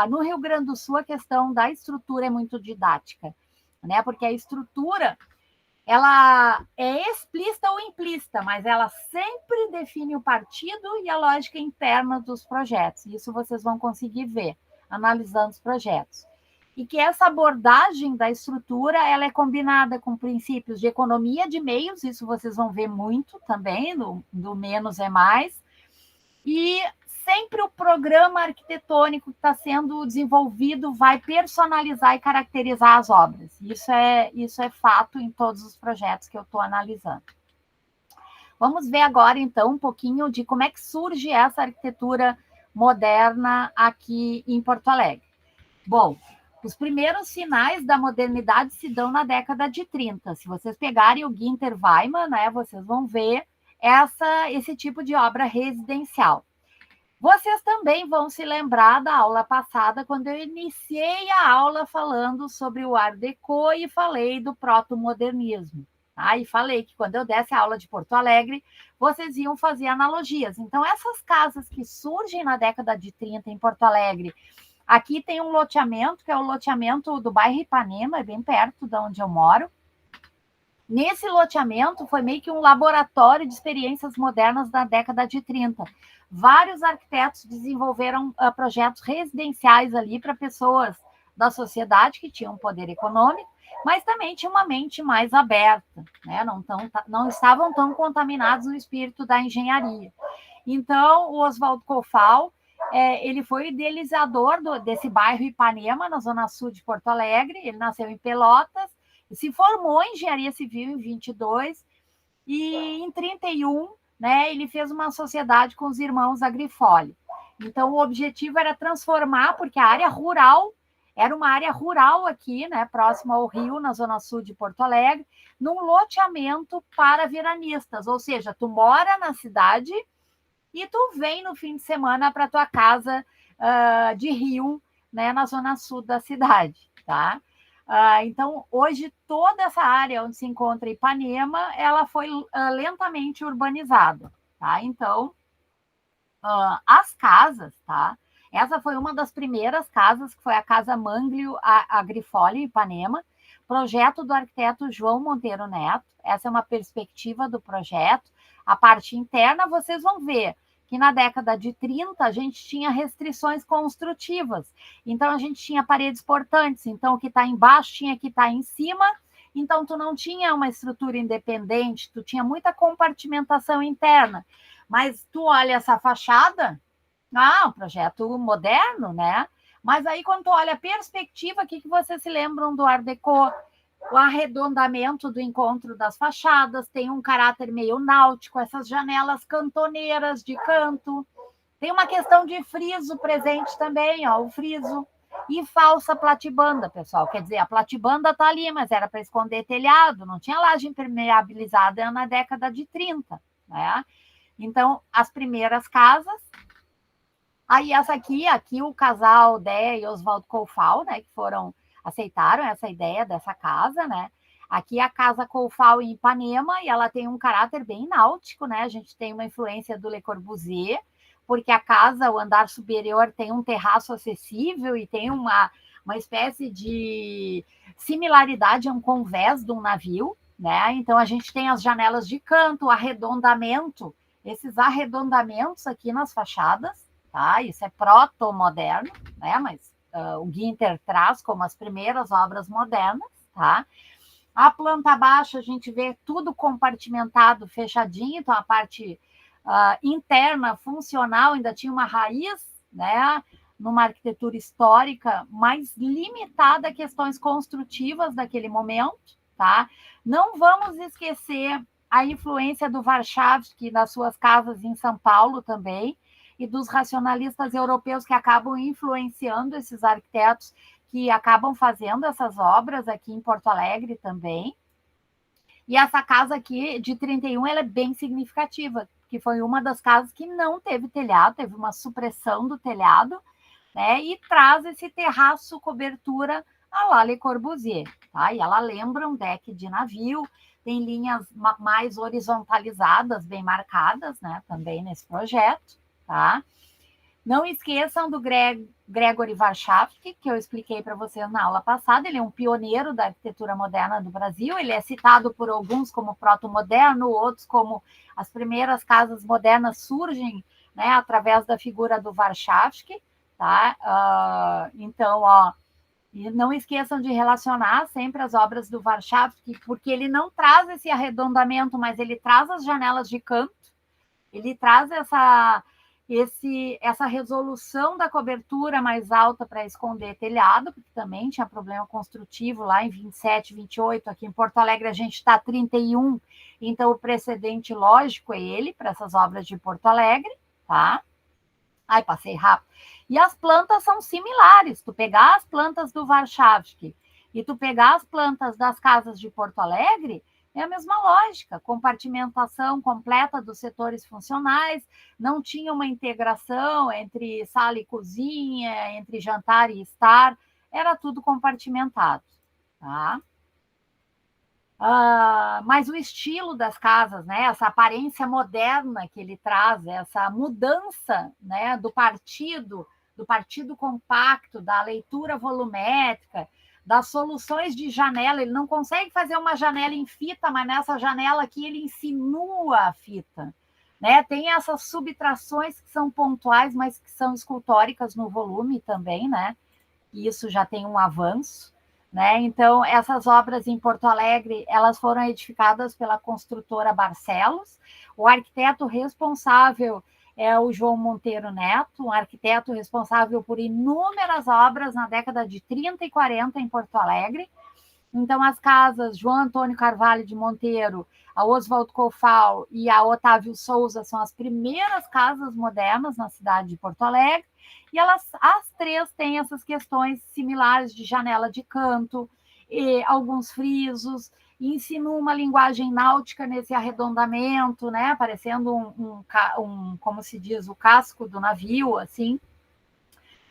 No Rio Grande do Sul, a questão da estrutura é muito didática, né? Porque a estrutura ela é explícita ou implícita, mas ela sempre define o partido e a lógica interna dos projetos. Isso vocês vão conseguir ver analisando os projetos. E que essa abordagem da estrutura ela é combinada com princípios de economia de meios, isso vocês vão ver muito também, do menos é mais, e sempre o programa arquitetônico que está sendo desenvolvido vai personalizar e caracterizar as obras. Isso é fato em todos os projetos que eu estou analisando. Vamos ver agora, então, um pouquinho de como é que surge essa arquitetura moderna aqui em Porto Alegre. Bom, os primeiros sinais da modernidade se dão na década de 30. Se vocês pegarem o Günther Weimann, né, vocês vão ver esse tipo de obra residencial. Vocês também vão se lembrar da aula passada, quando eu iniciei a aula falando sobre o Art Deco e falei do proto-modernismo. Tá? E falei que quando eu desse a aula de Porto Alegre, vocês iam fazer analogias. Então, essas casas que surgem na década de 30 em Porto Alegre, aqui tem um loteamento, que é o loteamento do bairro Ipanema, é bem perto de onde eu moro. Nesse loteamento foi meio que um laboratório de experiências modernas da década de 30. Vários arquitetos desenvolveram projetos residenciais ali para pessoas da sociedade que tinham poder econômico, mas também tinham uma mente mais aberta, né? Não estavam tão contaminados no espírito da engenharia. Então, o Oswald Koufal, ele foi o idealizador desse bairro Ipanema, na zona sul de Porto Alegre. Ele nasceu em Pelotas, se formou em engenharia civil em 22 e em 31, né, ele fez uma sociedade com os irmãos Agrifoli. Então, o objetivo era transformar, porque a área rural era uma área rural aqui, né, próxima ao rio, na zona sul de Porto Alegre, num loteamento para veranistas, ou seja, tu mora na cidade e tu vem no fim de semana para tua casa de rio, né, na zona sul da cidade, tá? Então, hoje, toda essa área onde se encontra Ipanema, ela foi lentamente urbanizada, tá? Então, as casas, tá? Essa foi uma das primeiras casas, que foi a Casa Manglio Agrifoli, Ipanema, projeto do arquiteto João Monteiro Neto. Essa é uma perspectiva do projeto. A parte interna, vocês vão ver que na década de 30 a gente tinha restrições construtivas. Então, a gente tinha paredes portantes. Então, o que está embaixo tinha que estar em cima. Então, tu não tinha uma estrutura independente, tu tinha muita compartimentação interna. Mas tu olha essa fachada, um projeto moderno, né? Mas aí, quando tu olha a perspectiva, o que vocês se lembram do Art Deco? O arredondamento do encontro das fachadas tem um caráter meio náutico, essas janelas cantoneiras de canto. Tem uma questão de friso presente também, ó, o friso. E falsa platibanda, pessoal. Quer dizer, a platibanda está ali, mas era para esconder telhado, não tinha laje impermeabilizada na década de 30, né? Então, as primeiras casas. Aí, essa aqui o casal Dé e Oswald Koufal, né, que aceitaram essa ideia dessa casa, né? Aqui a Casa Koufal em Ipanema, e ela tem um caráter bem náutico, né? A gente tem uma influência do Le Corbusier, porque a casa, o andar superior, tem um terraço acessível e tem uma espécie de similaridade a um convés de um navio, né? Então, a gente tem as janelas de canto, o arredondamento, esses arredondamentos aqui nas fachadas, tá? Isso é proto-moderno, né? Mas o Günther traz como as primeiras obras modernas, tá? A planta baixa, a gente vê tudo compartimentado, fechadinho, então a parte interna, funcional, ainda tinha uma raiz, né? Numa arquitetura histórica mais limitada a questões construtivas daquele momento, tá? Não vamos esquecer a influência do Warszawski nas suas casas em São Paulo também, e dos racionalistas europeus que acabam influenciando esses arquitetos que acabam fazendo essas obras aqui em Porto Alegre também. E essa casa aqui, de 31, ela é bem significativa, que foi uma das casas que não teve telhado, teve uma supressão do telhado, né? E traz esse terraço cobertura à la Le Corbusier, tá? E ela lembra um deck de navio, tem linhas mais horizontalizadas, bem marcadas, né? Também nesse projeto, tá? Não esqueçam do Gregory Warshawski, que eu expliquei para vocês na aula passada. Ele é um pioneiro da arquitetura moderna do Brasil. Ele é citado por alguns como proto-moderno, outros como as primeiras casas modernas surgem, né, através da figura do Warshawski. Tá? Então, e não esqueçam de relacionar sempre as obras do Warshawski, porque ele não traz esse arredondamento, mas ele traz as janelas de canto, ele traz essa resolução da cobertura mais alta para esconder telhado, porque também tinha problema construtivo lá em 27, 28, aqui em Porto Alegre a gente está 31, então o precedente lógico é ele para essas obras de Porto Alegre, tá? Ai, passei rápido. E as plantas são similares. Tu pegar as plantas do Warshawski e tu pegar as plantas das casas de Porto Alegre, é a mesma lógica. Compartimentação completa dos setores funcionais, não tinha uma integração entre sala e cozinha, entre jantar e estar, era tudo compartimentado, tá? Mas o estilo das casas, né, essa aparência moderna que ele traz, essa mudança, né, do partido compacto, da leitura volumétrica, das soluções de janela. Ele não consegue fazer uma janela em fita, mas nessa janela aqui ele insinua a fita, né? Tem essas subtrações que são pontuais, mas que são escultóricas no volume também, né? E isso já tem um avanço. Né? Então, essas obras em Porto Alegre, elas foram edificadas pela construtora Barcelos. O arquiteto responsável é o João Monteiro Neto, um arquiteto responsável por inúmeras obras na década de 30 e 40 em Porto Alegre. Então, as casas João Antônio Carvalho de Monteiro, a Oswald Cofal e a Otávio Souza são as primeiras casas modernas na cidade de Porto Alegre, e as três têm essas questões similares de janela de canto, e alguns frisos, e ensinam uma linguagem náutica nesse arredondamento, né, parecendo como se diz, o casco do navio, assim,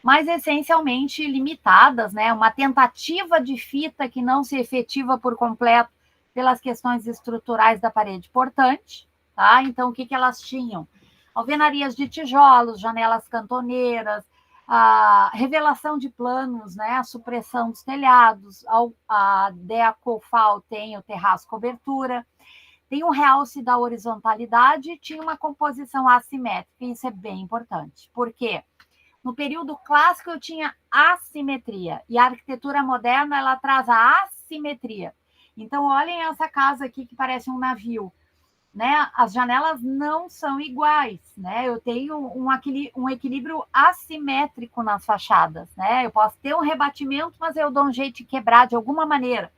mas essencialmente limitadas, né? Uma tentativa de fita que não se efetiva por completo pelas questões estruturais da parede portante, tá? Então, o que elas tinham? Alvenarias de tijolos, janelas cantoneiras, a revelação de planos, né? A supressão dos telhados, a Deacofal tem o terraço cobertura, tem um realce da horizontalidade, tinha uma composição assimétrica, e isso é bem importante. Por quê? No período clássico eu tinha assimetria, e a arquitetura moderna ela traz a assimetria. Então, olhem essa casa aqui que parece um navio, né? As janelas não são iguais, né? Eu tenho um equilíbrio assimétrico nas fachadas, né? Eu posso ter um rebatimento, mas eu dou um jeito de quebrar de alguma maneira.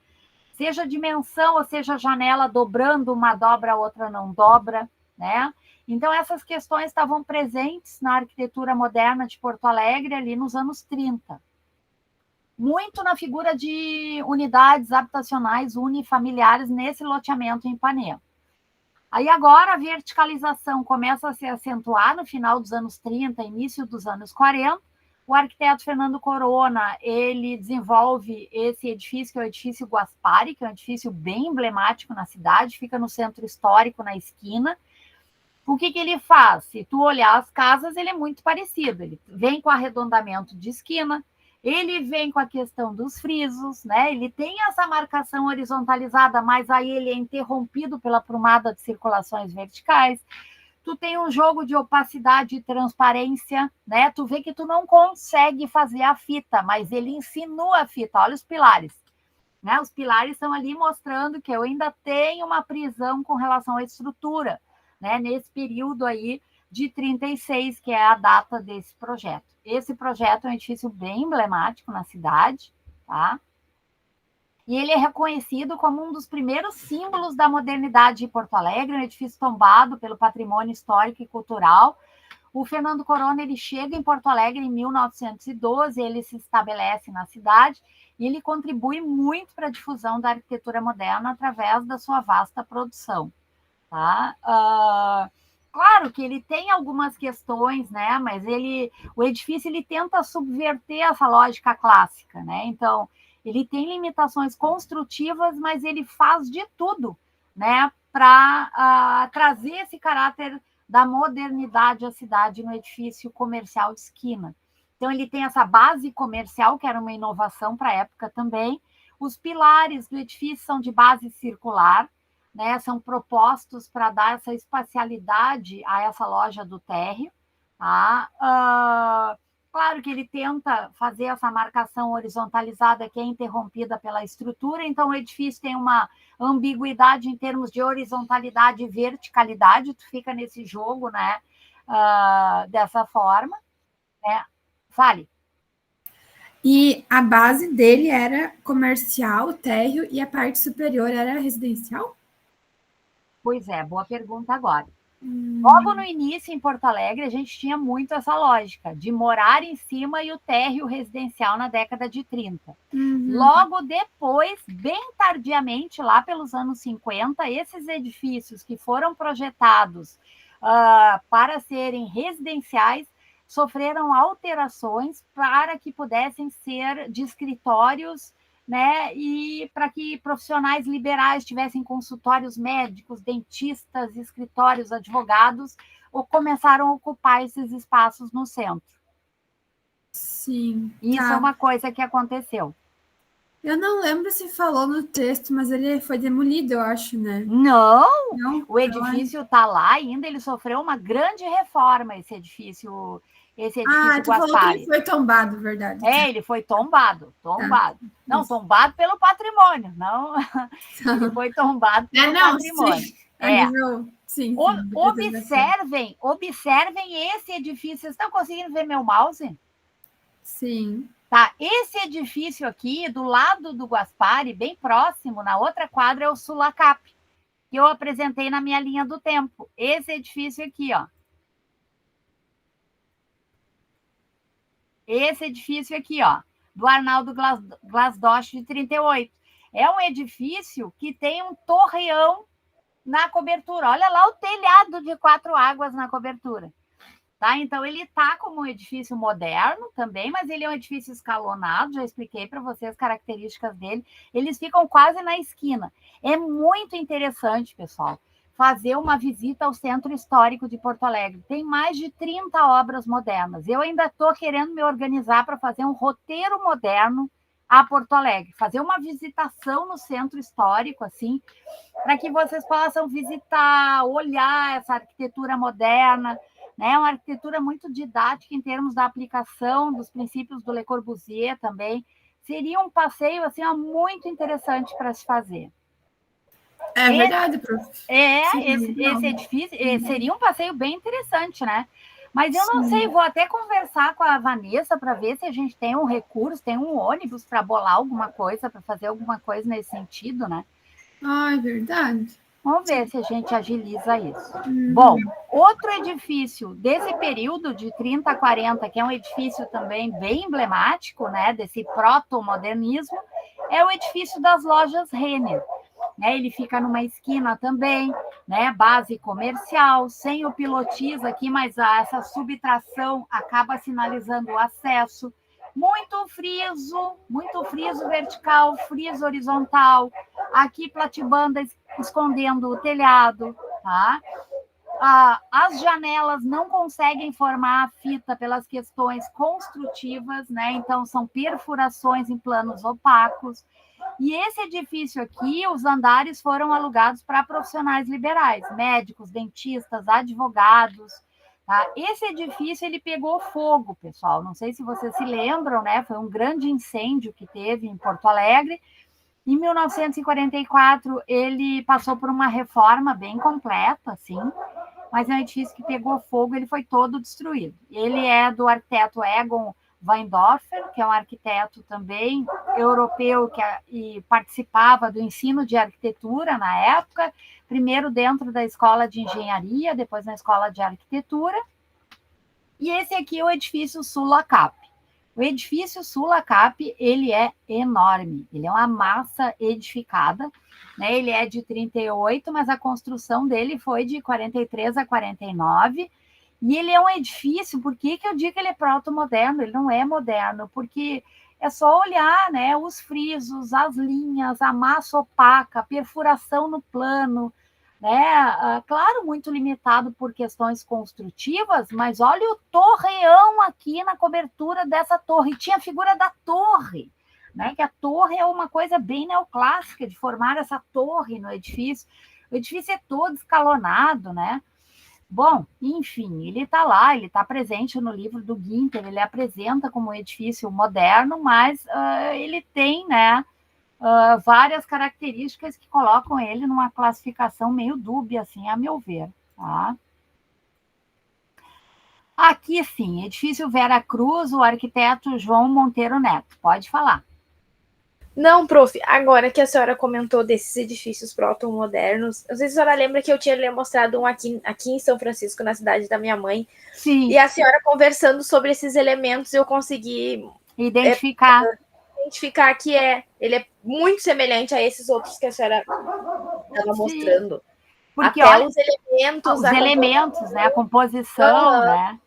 Seja dimensão, ou seja janela dobrando, uma dobra, a outra não dobra, né? Então, essas questões estavam presentes na arquitetura moderna de Porto Alegre ali nos anos 30. Muito na figura de unidades habitacionais unifamiliares nesse loteamento em Ipanema. Aí agora a verticalização começa a se acentuar no final dos anos 30, início dos anos 40. O arquiteto Fernando Corona, ele desenvolve esse edifício, que é o edifício Guaspari, que é um edifício bem emblemático na cidade, fica no centro histórico, na esquina. O que ele faz? Se tu olhar as casas, ele é muito parecido. Ele vem com arredondamento de esquina, ele vem com a questão dos frisos, né? Ele tem essa marcação horizontalizada, mas aí ele é interrompido pela prumada de circulações verticais. Tu tem um jogo de opacidade e transparência, né? Tu vê que tu não consegue fazer a fita, mas ele insinua a fita. Olha os pilares, né? Os pilares estão ali mostrando que eu ainda tenho uma prisão com relação à estrutura, né, nesse período aí de 36, que é a data desse projeto. Esse projeto é um edifício bem emblemático na cidade, tá? E ele é reconhecido como um dos primeiros símbolos da modernidade de Porto Alegre, um edifício tombado pelo patrimônio histórico e cultural. O Fernando Corona, ele chega em Porto Alegre em 1912, ele se estabelece na cidade e ele contribui muito para a difusão da arquitetura moderna através da sua vasta produção. Tá? Claro que ele tem algumas questões, né? Mas o edifício ele tenta subverter essa lógica clássica, né? Então, ele tem limitações construtivas, mas ele faz de tudo, né? Para trazer esse caráter da modernidade à cidade no edifício comercial de esquina. Então, ele tem essa base comercial, que era uma inovação para a época também. Os pilares do edifício são de base circular, né, são propostos para dar essa espacialidade a essa loja do térreo. Tá? Claro que ele tenta fazer essa marcação horizontalizada que é interrompida pela estrutura, então o edifício tem uma ambiguidade em termos de horizontalidade e verticalidade, tu fica nesse jogo, né, dessa forma. Né? Fale. E a base dele era comercial, térreo, e a parte superior era residencial? Pois é, boa pergunta agora. Logo no início, em Porto Alegre, a gente tinha muito essa lógica de morar em cima e o térreo residencial na década de 30. Logo depois, bem tardiamente, lá pelos anos 50, esses edifícios que foram projetados para serem residenciais sofreram alterações para que pudessem ser de escritórios, né? E para que profissionais liberais tivessem consultórios médicos, dentistas, escritórios, advogados, ou começaram a ocupar esses espaços no centro. Sim. Isso é uma coisa que aconteceu. Eu não lembro se falou no texto, mas ele foi demolido, eu acho, né? Não, o edifício está lá ainda, ele sofreu uma grande reforma, esse edifício tu falou que ele foi tombado, verdade. Ele foi tombado. Não, tombado pelo patrimônio, não. Ele foi tombado pelo patrimônio. Sim. Observem esse edifício. Vocês estão conseguindo ver meu mouse? Sim. Tá, esse edifício aqui, do lado do Guaspari, bem próximo, na outra quadra, é o Sulacap, que eu apresentei na minha linha do tempo. Esse edifício aqui, ó. Esse edifício aqui, ó, do Arnaldo Glasdosch, de 38. É um edifício que tem um torreão na cobertura. Olha lá o telhado de 4 águas na cobertura. Tá? Então, ele está como um edifício moderno também, mas ele é um edifício escalonado, já expliquei para vocês as características dele. Eles ficam quase na esquina. É muito interessante, pessoal, fazer uma visita ao Centro Histórico de Porto Alegre. Tem mais de 30 obras modernas. Eu ainda estou querendo me organizar para fazer um roteiro moderno a Porto Alegre, fazer uma visitação no Centro Histórico, assim, para que vocês possam visitar, olhar essa arquitetura moderna, né? Uma arquitetura muito didática em termos da aplicação dos princípios do Le Corbusier também. Seria um passeio assim, muito interessante para se fazer. É verdade, prof. Esse edifício seria um passeio bem interessante, né? Mas eu não sei, vou até conversar com a Vanessa para ver se a gente tem um recurso, tem um ônibus para bolar alguma coisa, para fazer alguma coisa nesse sentido, né? É verdade. Vamos ver se a gente agiliza isso. Bom, outro edifício desse período de 30 a 40, que é um edifício também bem emblemático, né, desse proto-modernismo, é o edifício das lojas Renner. Ele fica numa esquina também, né, base comercial, sem o pilotis aqui, mas essa subtração acaba sinalizando o acesso. Muito friso vertical, friso horizontal, aqui platibanda escondendo o telhado, tá? As janelas não conseguem formar a fita pelas questões construtivas, né? Então são perfurações em planos opacos. E esse edifício aqui, os andares foram alugados para profissionais liberais, médicos, dentistas, advogados. Tá? Esse edifício ele pegou fogo, pessoal. Não sei se vocês se lembram, né? Foi um grande incêndio que teve em Porto Alegre. Em 1944, ele passou por uma reforma bem completa, assim, mas é um edifício que pegou fogo, ele foi todo destruído. Ele é do arquiteto Egon Weindorfer, que é um arquiteto também europeu e participava do ensino de arquitetura na época, primeiro dentro da escola de engenharia, depois na escola de arquitetura. E esse aqui é o edifício Sulacap. O edifício Sulacap, ele é enorme, ele é uma massa edificada, né? Ele é de 38, mas a construção dele foi de 43 a 49, e ele é um edifício, por que eu digo que ele é proto-moderno? Ele não é moderno, porque é só olhar, né, os frisos, as linhas, a massa opaca, a perfuração no plano, né? Claro, muito limitado por questões construtivas, mas olha o torreão aqui na cobertura dessa torre. Tinha a figura da torre, né? Que a torre é uma coisa bem neoclássica de formar essa torre no edifício. O edifício é todo escalonado, né? Bom, enfim, ele está lá, ele está presente no livro do Günther, ele apresenta como um edifício moderno, mas ele tem, né, várias características que colocam ele numa classificação meio dúbia, assim, a meu ver. Tá? Aqui, sim, edifício Vera Cruz, o arquiteto João Monteiro Neto. Pode falar. Não, prof, agora que a senhora comentou desses edifícios proto-modernos, não sei se a senhora lembra que eu tinha lhe mostrado um aqui em São Francisco, na cidade da minha mãe. Sim. E a senhora conversando sobre esses elementos, eu consegui identificar que ele é muito semelhante a esses outros que a senhora estava mostrando. Porque, até olha, os elementos. Os elementos, né? A composição, né?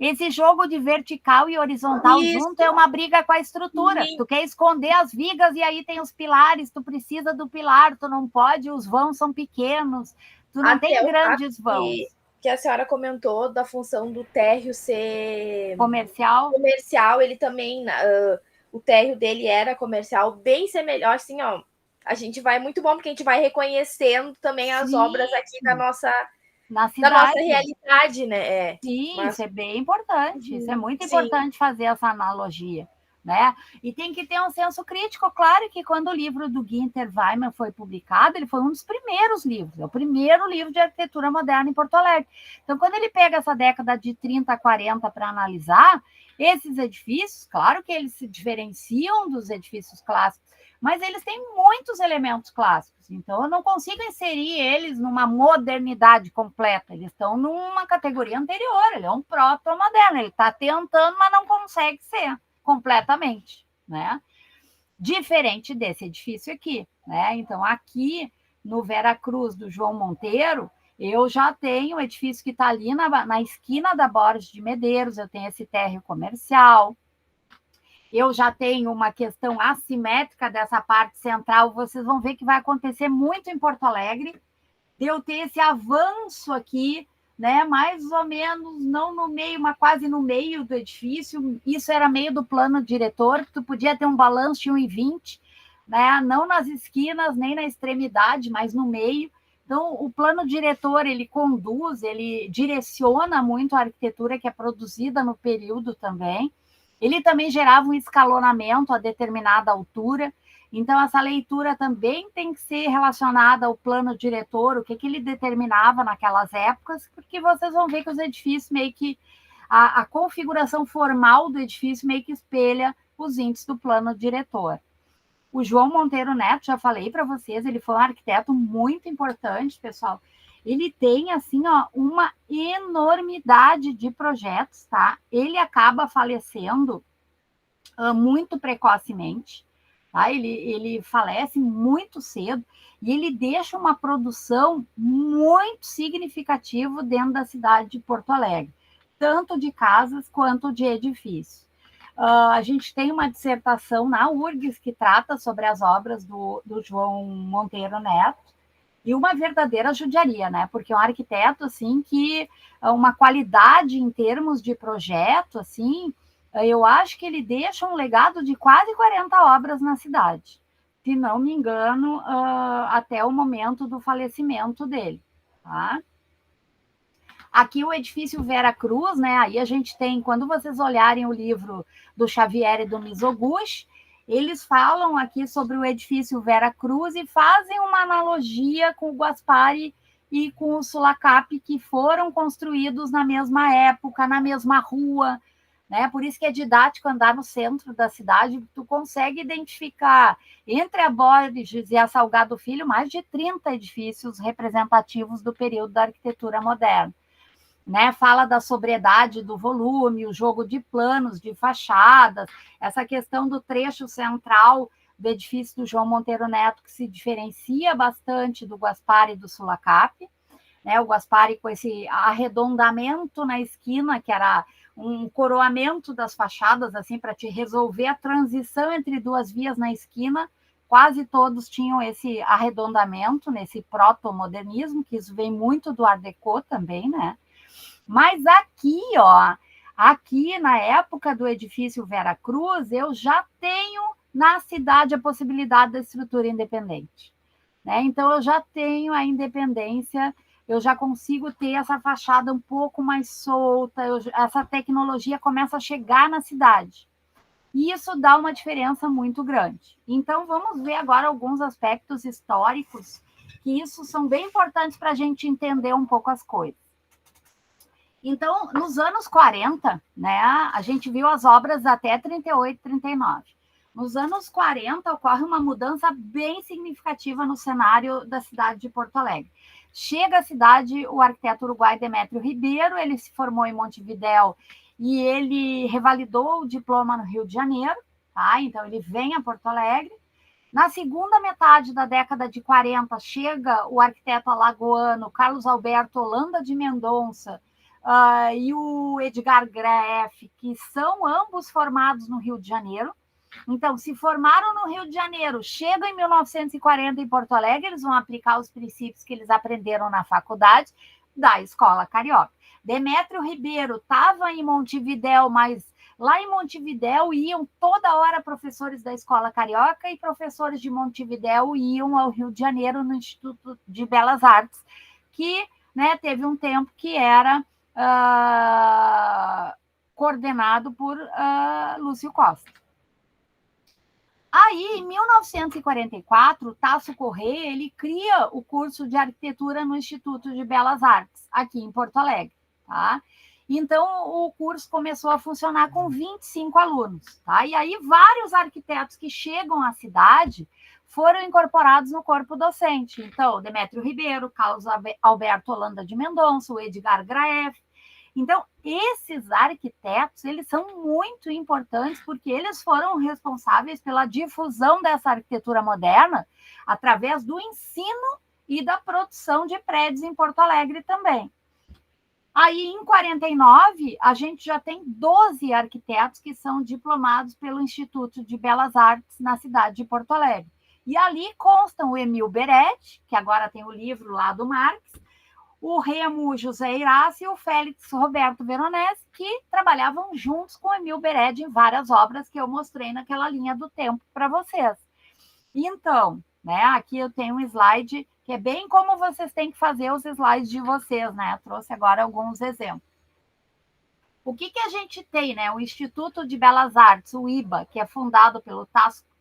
Esse jogo de vertical e horizontal junto é uma briga com a estrutura. Tu quer esconder as vigas e aí tem os pilares, tu precisa do pilar, tu não pode, os vãos são pequenos, tu não tem grandes vãos. Que a senhora comentou da função do térreo ser comercial, ele também, o térreo dele era comercial, bem semelhante, assim, ó. A gente vai muito bom, porque a gente vai reconhecendo também as obras aqui da nossa realidade, né? Sim, isso é bem importante. Isso é muito importante fazer essa analogia, né? E tem que ter um senso crítico. Claro que quando o livro do Günther Weimann foi publicado, ele foi um dos primeiros livros, é o primeiro livro de arquitetura moderna em Porto Alegre. Então, quando ele pega essa década de 30 a 40 para analisar, esses edifícios, claro que eles se diferenciam dos edifícios clássicos, mas eles têm muitos elementos clássicos, então eu não consigo inserir eles numa modernidade completa, eles estão numa categoria anterior, ele é um proto-moderno, ele está tentando, mas não consegue ser completamente, né? Diferente desse edifício aqui, né? Então, aqui no Vera Cruz do João Monteiro, eu já tenho um edifício que está ali na esquina da Borges de Medeiros, eu tenho esse térreo comercial, eu já tenho uma questão assimétrica dessa parte central, vocês vão ver que vai acontecer muito em Porto Alegre, de eu ter esse avanço aqui, né, mais ou menos, não no meio, mas quase no meio do edifício, isso era meio do plano diretor, tu podia ter um balanço de 1,20, né, não nas esquinas, nem na extremidade, mas no meio. Então, o plano diretor, ele conduz, ele direciona muito a arquitetura que é produzida no período também. Ele também gerava um escalonamento a determinada altura, então essa leitura também tem que ser relacionada ao plano diretor, o que ele determinava naquelas épocas, porque vocês vão ver que os edifícios meio que, a configuração formal do edifício meio que espelha os índices do plano diretor. O João Monteiro Neto, já falei para vocês, ele foi um arquiteto muito importante, pessoal. Ele tem, assim, ó, uma enormidade de projetos, tá? Ele acaba falecendo muito precocemente, tá? Ele falece muito cedo e ele deixa uma produção muito significativa dentro da cidade de Porto Alegre, tanto de casas quanto de edifícios. A gente tem uma dissertação na URGS que trata sobre as obras do João Monteiro Neto, e uma verdadeira judiaria, né? Porque é um arquiteto, assim, que uma qualidade em termos de projeto, assim, eu acho que ele deixa um legado de quase 40 obras na cidade, se não me engano, até o momento do falecimento dele, tá? Aqui o edifício Vera Cruz, né? Aí a gente tem, quando vocês olharem o livro do Xavier e do Mizoguchi, eles falam aqui sobre o edifício Vera Cruz e fazem uma analogia com o Guaspari e com o Sulacap, que foram construídos na mesma época, na mesma rua, né? Por isso que é didático andar no centro da cidade, tu consegue identificar entre a Borges e a Salgado Filho mais de 30 edifícios representativos do período da arquitetura moderna. né? Fala da sobriedade do volume, o jogo de planos, de fachadas, essa questão do trecho central do edifício do João Monteiro Neto, que se diferencia bastante do Guaspari e do Sulacap, né? O Guaspari com esse arredondamento na esquina, que era um coroamento das fachadas, assim, para te resolver a transição entre duas vias na esquina. Quase todos tinham esse arredondamento, nesse proto-modernismo, que isso vem muito do Art Deco também, né? Mas aqui, ó, aqui na época do edifício Vera Cruz, eu já tenho na cidade a possibilidade da estrutura independente, né? Então eu já tenho a independência, eu já consigo ter essa fachada um pouco mais solta, essa tecnologia começa a chegar na cidade. E isso dá uma diferença muito grande. Então vamos ver agora alguns aspectos históricos que isso são bem importantes para a gente entender um pouco as coisas. Então, nos anos 40, né, a gente viu as obras até 38, 39. Nos anos 40, ocorre uma mudança bem significativa no cenário da cidade de Porto Alegre. Chega à cidade o arquiteto uruguaio Demétrio Ribeiro, ele se formou em Montevidéu e ele revalidou o diploma no Rio de Janeiro, tá? Então ele vem a Porto Alegre. Na segunda metade da década de 40, chega o arquiteto alagoano Carlos Alberto Holanda de Mendonça, e o Edgar Graeff, que são ambos formados no Rio de Janeiro. Então, se formaram no Rio de Janeiro, chegam em 1940 em Porto Alegre, eles vão aplicar os princípios que eles aprenderam na faculdade da Escola Carioca. Demétrio Ribeiro estava em Montevidéu, mas lá em Montevidéu iam toda hora professores da Escola Carioca e professores de Montevidéu iam ao Rio de Janeiro no Instituto de Belas Artes, que, né, teve um tempo que era coordenado por Lúcio Costa. Aí, em 1944, Tasso Corrêa, ele cria o curso de arquitetura no Instituto de Belas Artes, aqui em Porto Alegre, tá? Então, o curso começou a funcionar com 25 alunos, tá? E aí, vários arquitetos que chegam à cidade foram incorporados no corpo docente. Então, Demétrio Ribeiro, Carlos Alberto Holanda de Mendonça, o Edgar Graeff. Então, esses arquitetos, eles são muito importantes porque eles foram responsáveis pela difusão dessa arquitetura moderna através do ensino e da produção de prédios em Porto Alegre também. Aí, em 49, a gente já tem 12 arquitetos que são diplomados pelo Instituto de Belas Artes na cidade de Porto Alegre. E ali constam o Emil Beretti, que agora tem o livro lá do Marx, o Remo José Irácio e o Félix Roberto Veronese, que trabalhavam juntos com o Emil Beretti em várias obras que eu mostrei naquela linha do tempo para vocês. Então, né, aqui eu tenho um slide que é bem como vocês têm que fazer os slides de vocês, né? Eu trouxe agora alguns exemplos. O que a gente tem, né? O Instituto de Belas Artes, o IBA, que é fundado pelo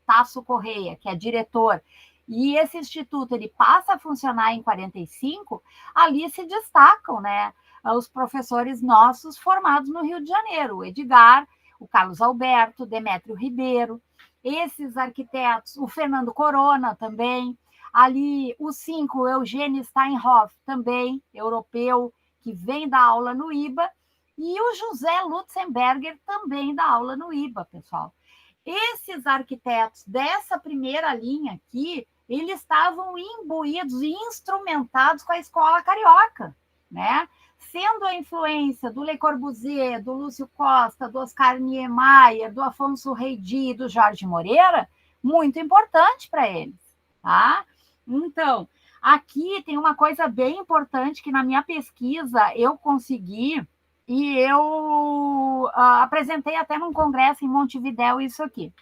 Tasso Corrêa, que é diretor, e esse instituto ele passa a funcionar em 45, ali se destacam, né, os professores nossos formados no Rio de Janeiro, o Edgar, o Carlos Alberto, Demétrio Ribeiro, esses arquitetos, o Fernando Corona também, ali os 5, o Eugênio Steinhoff, também europeu, que vem dar aula no IBA, e o José Lutzenberger também dá aula no IBA, pessoal. Esses arquitetos dessa primeira linha aqui, eles estavam imbuídos e instrumentados com a escola carioca, né? Sendo a influência do Le Corbusier, do Lúcio Costa, do Oscar Niemeyer, do Afonso Reidi e do Jorge Moreira, muito importante para eles, tá? Então, aqui tem uma coisa bem importante que na minha pesquisa eu consegui e eu apresentei até num congresso em Montevidéu isso aqui.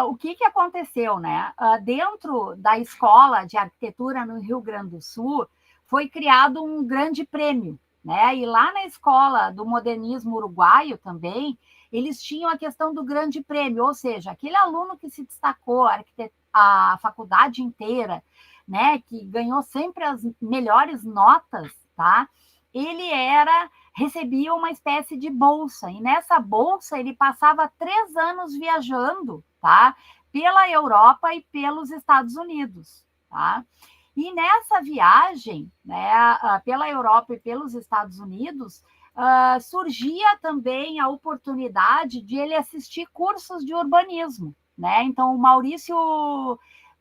O que aconteceu, né? Dentro da escola de arquitetura no Rio Grande do Sul, foi criado um grande prêmio, né? E lá na escola do modernismo uruguaio também, eles tinham a questão do grande prêmio, ou seja, aquele aluno que se destacou a faculdade inteira, né? Que ganhou sempre as melhores notas, tá? Ele recebia uma espécie de bolsa, e nessa bolsa ele passava 3 anos viajando, tá? Pela Europa e pelos Estados Unidos, tá? E nessa viagem, né, pela Europa e pelos Estados Unidos, surgia também a oportunidade de ele assistir cursos de urbanismo, né? Então, o Maurício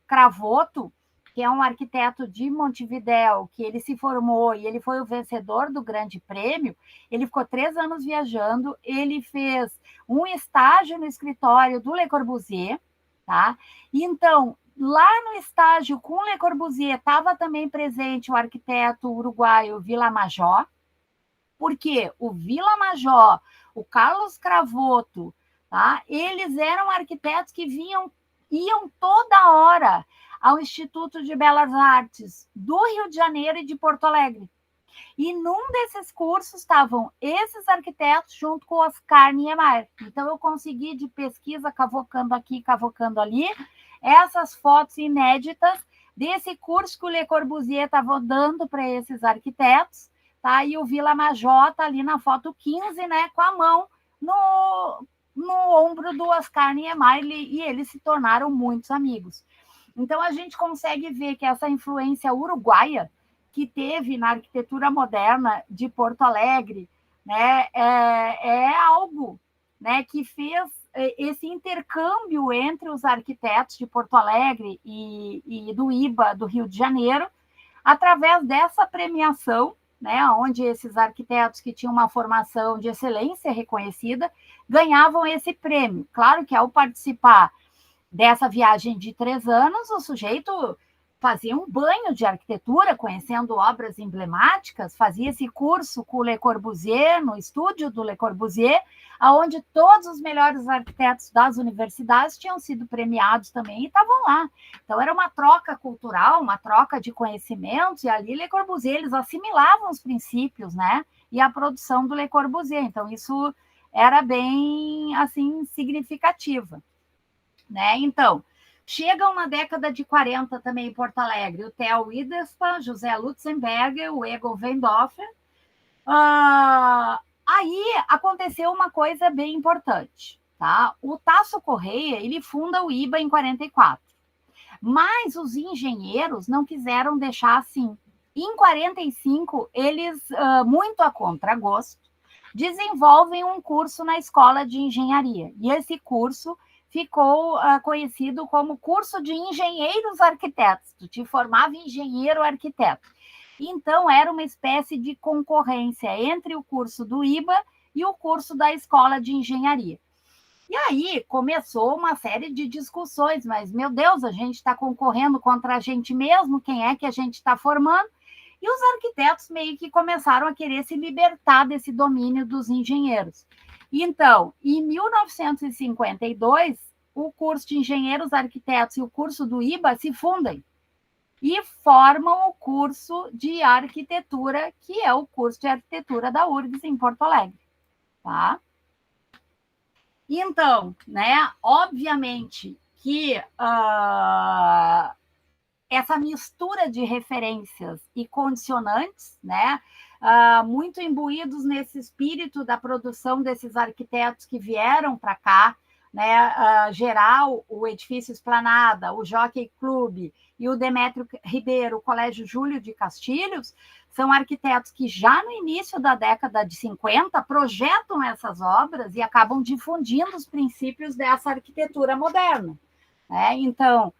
Cravoto, que é um arquiteto de Montevidéu, que ele se formou e ele foi o vencedor do Grande Prêmio, ele ficou 3 anos viajando, ele fez um estágio no escritório do Le Corbusier, tá? Então, lá no estágio com Le Corbusier estava também presente o arquiteto uruguaio Vila Major, porque o Vila Major, o Carlos Cravoto, tá? Eles eram arquitetos que iam toda hora ao Instituto de Belas Artes do Rio de Janeiro e de Porto Alegre. E num desses cursos estavam esses arquitetos junto com Oscar Niemeyer. Então, eu consegui, de pesquisa, cavocando aqui, cavocando ali, essas fotos inéditas desse curso que o Le Corbusier estava dando para esses arquitetos, tá? E o Vila Major está ali na foto 15, né, com a mão no ombro do Oscar Niemeyer, e eles se tornaram muitos amigos. Então, a gente consegue ver que essa influência uruguaia que teve na arquitetura moderna de Porto Alegre, né, é algo, né, que fez esse intercâmbio entre os arquitetos de Porto Alegre e do IBA, do Rio de Janeiro, através dessa premiação, né, onde esses arquitetos que tinham uma formação de excelência reconhecida ganhavam esse prêmio. Claro que, ao participar dessa viagem de 3 anos, o sujeito fazia um banho de arquitetura, conhecendo obras emblemáticas, fazia esse curso com o Le Corbusier, no estúdio do Le Corbusier, onde todos os melhores arquitetos das universidades tinham sido premiados também e estavam lá. Então, era uma troca cultural, uma troca de conhecimentos, e ali Le Corbusier, eles assimilavam os princípios, né? E a produção do Le Corbusier. Então, isso era bem, assim, significativa, né? Então, chegam na década de 40 também em Porto Alegre o Theo Widerspan, José Lutzenberger, o Egon Wendorfer. Aí aconteceu uma coisa bem importante, tá? O Tasso Correia, ele funda o IBA em 44, mas os engenheiros não quiseram deixar assim. Em 45, eles, muito a contragosto, desenvolvem um curso na Escola de Engenharia, e esse curso ficou conhecido como curso de engenheiros arquitetos. Tu te formava engenheiro arquiteto. Então, era uma espécie de concorrência entre o curso do IBA e o curso da Escola de Engenharia. E aí começou uma série de discussões, mas, meu Deus, a gente está concorrendo contra a gente mesmo, quem é que a gente está formando? E os arquitetos meio que começaram a querer se libertar desse domínio dos engenheiros. Então, em 1952, o curso de engenheiros arquitetos e o curso do IBA se fundem e formam o curso de arquitetura, que é o curso de arquitetura da URGS em Porto Alegre, tá? Então, né, obviamente que essa mistura de referências e condicionantes, né, muito imbuídos nesse espírito da produção desses arquitetos que vieram para cá, né, geral, o Edifício Esplanada, o Jockey Club e o Demétrio Ribeiro, o Colégio Júlio de Castilhos, são arquitetos que já no início da década de 50 projetam essas obras e acabam difundindo os princípios dessa arquitetura moderna, né? Então,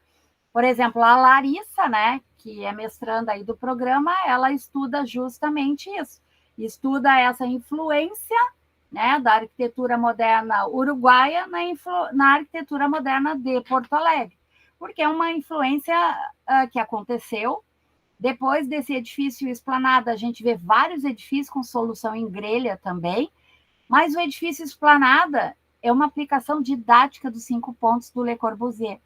por exemplo, a Larissa, né, que é mestranda aí do programa, ela estuda justamente isso, estuda essa influência, né, da arquitetura moderna uruguaia na arquitetura moderna de Porto Alegre, porque é uma influência que aconteceu. Depois desse edifício Esplanada, a gente vê vários edifícios com solução em grelha também, mas o edifício Esplanada é uma aplicação didática dos 5 pontos do Le Corbusier,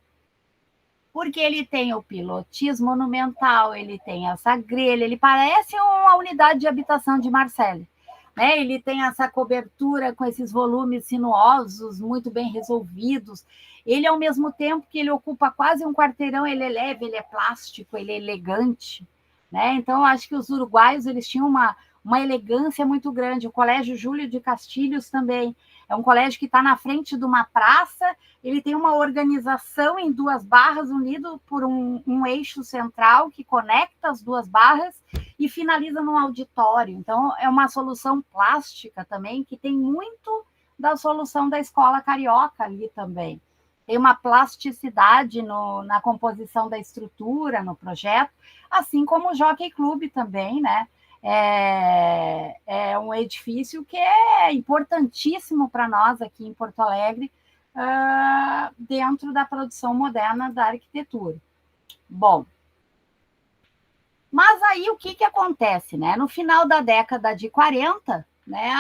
porque ele tem o pilotis monumental, ele tem essa grelha, ele parece uma unidade de habitação de Marseille, né? Ele tem essa cobertura com esses volumes sinuosos, muito bem resolvidos. Ele, ao mesmo tempo que ele ocupa quase um quarteirão, ele é leve, ele é plástico, ele é elegante, né? Então, eu acho que os uruguaios, eles tinham uma elegância muito grande. O Colégio Júlio de Castilhos também É um colégio que está na frente de uma praça, ele tem uma organização em 2 barras, unido por um eixo central que conecta as 2 barras e finaliza num auditório. Então, é uma solução plástica também, que tem muito da solução da escola carioca ali também. Tem uma plasticidade na composição da estrutura, no projeto, assim como o Jockey Club também, né? É um edifício que é importantíssimo para nós aqui em Porto Alegre, dentro da produção moderna da arquitetura. Bom, mas aí o que acontece, né? No final da década de 40, né,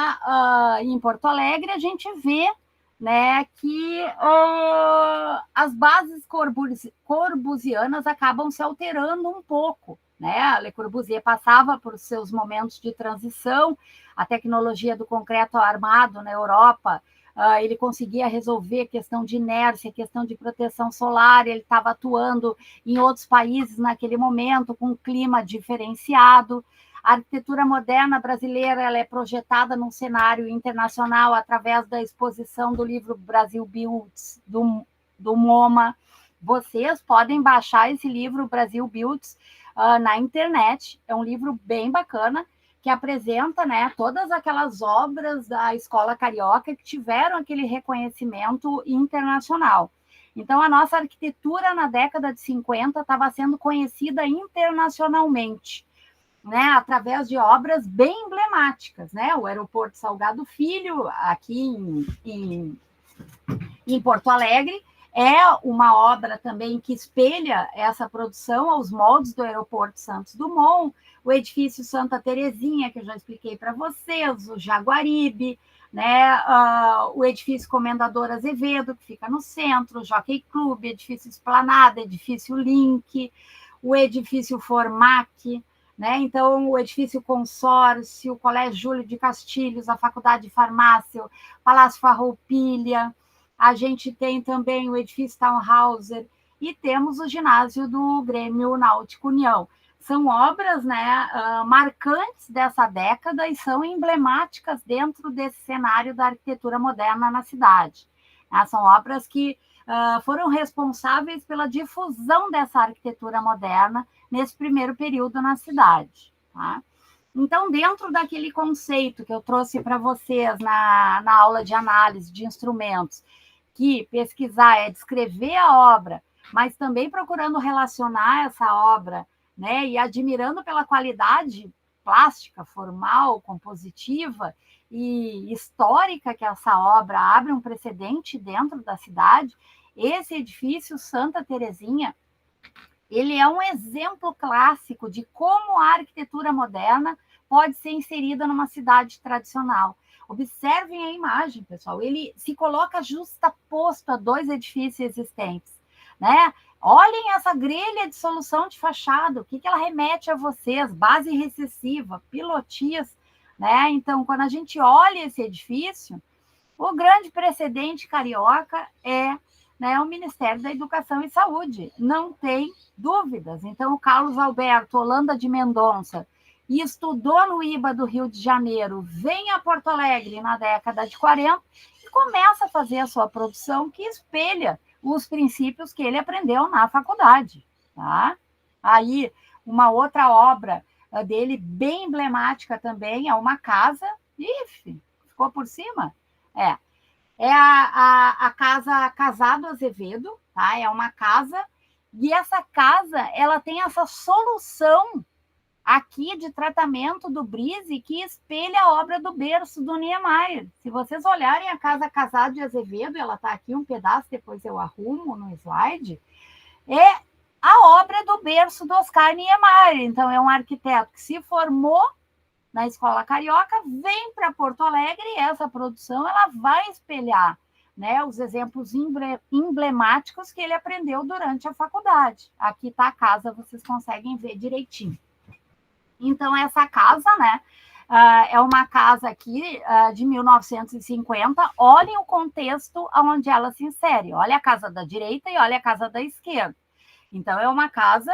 em Porto Alegre, a gente vê, né, que as bases corbusianas acabam se alterando um pouco, né? Le Corbusier passava por seus momentos de transição, a tecnologia do concreto armado na Europa, ele conseguia resolver a questão de inércia, a questão de proteção solar, ele estava atuando em outros países naquele momento, com um clima diferenciado. A arquitetura moderna brasileira ela é projetada num cenário internacional através da exposição do livro Brasil Builds, do MoMA. Vocês podem baixar esse livro, Brasil Builds, na internet. É um livro bem bacana, que apresenta, né, todas aquelas obras da escola carioca que tiveram aquele reconhecimento internacional. Então, a nossa arquitetura na década de 50 estava sendo conhecida internacionalmente, né, através de obras bem emblemáticas, né? O Aeroporto Salgado Filho, aqui em Porto Alegre, é uma obra também que espelha essa produção aos moldes do Aeroporto Santos Dumont, o edifício Santa Terezinha, que eu já expliquei para vocês, o Jaguaribe, né? O edifício Comendador Azevedo, que fica no centro, o Jockey Club, edifício Esplanada, edifício Link, o edifício Formac, né? Então, o edifício Consórcio, o Colégio Júlio de Castilhos, a Faculdade de Farmácia, o Palácio Farroupilha, a gente tem também o edifício Townhauser e temos o ginásio do Grêmio Náutico União. São obras, né, marcantes dessa década e são emblemáticas dentro desse cenário da arquitetura moderna na cidade. São obras que foram responsáveis pela difusão dessa arquitetura moderna nesse primeiro período na cidade. Tá? Então, dentro daquele conceito que eu trouxe para vocês na aula de análise de instrumentos, que pesquisar é descrever a obra, mas também procurando relacionar essa obra, né, e admirando pela qualidade plástica, formal, compositiva e histórica que essa obra abre um precedente dentro da cidade, esse edifício Santa Terezinha, ele é um exemplo clássico de como a arquitetura moderna pode ser inserida numa cidade tradicional. Observem a imagem, pessoal. Ele se coloca justaposto a 2 edifícios existentes, né? Olhem essa grelha de solução de fachada, o que ela remete a vocês? Base recessiva, pilotis, né? Então, quando a gente olha esse edifício, o grande precedente carioca é, né, o Ministério da Educação e Saúde, não tem dúvidas. Então, o Carlos Alberto Holanda de Mendonça estudou no IBA do Rio de Janeiro, vem a Porto Alegre na década de 40 e começa a fazer a sua produção que espelha os princípios que ele aprendeu na faculdade. Tá? Aí, uma outra obra dele, bem emblemática também, é uma casa, ficou por cima? É a casa Casado Azevedo, tá? É uma casa, e essa casa, ela tem essa solução aqui de tratamento do brise que espelha a obra do berço do Niemeyer. Se vocês olharem a casa Casado de Azevedo, ela está aqui um pedaço, depois eu arrumo no slide, é a obra do berço do Oscar Niemeyer. Então, é um arquiteto que se formou na Escola Carioca, vem para Porto Alegre e essa produção ela vai espelhar, né, os exemplos emblemáticos que ele aprendeu durante a faculdade. Aqui está a casa, vocês conseguem ver direitinho. Então, essa casa, né, é uma casa aqui de 1950. Olhem o contexto onde ela se insere. Olha a casa da direita e olha a casa da esquerda. Então, é uma casa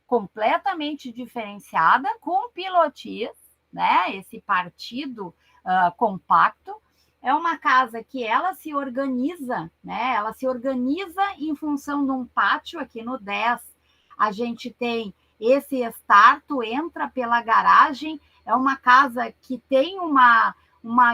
completamente diferenciada, com pilotis, né, esse partido compacto, é uma casa que ela se organiza, né? Ela se organiza em função de um pátio. Aqui no 10, a gente tem esse estar, tu entra pela garagem, é uma casa que tem uma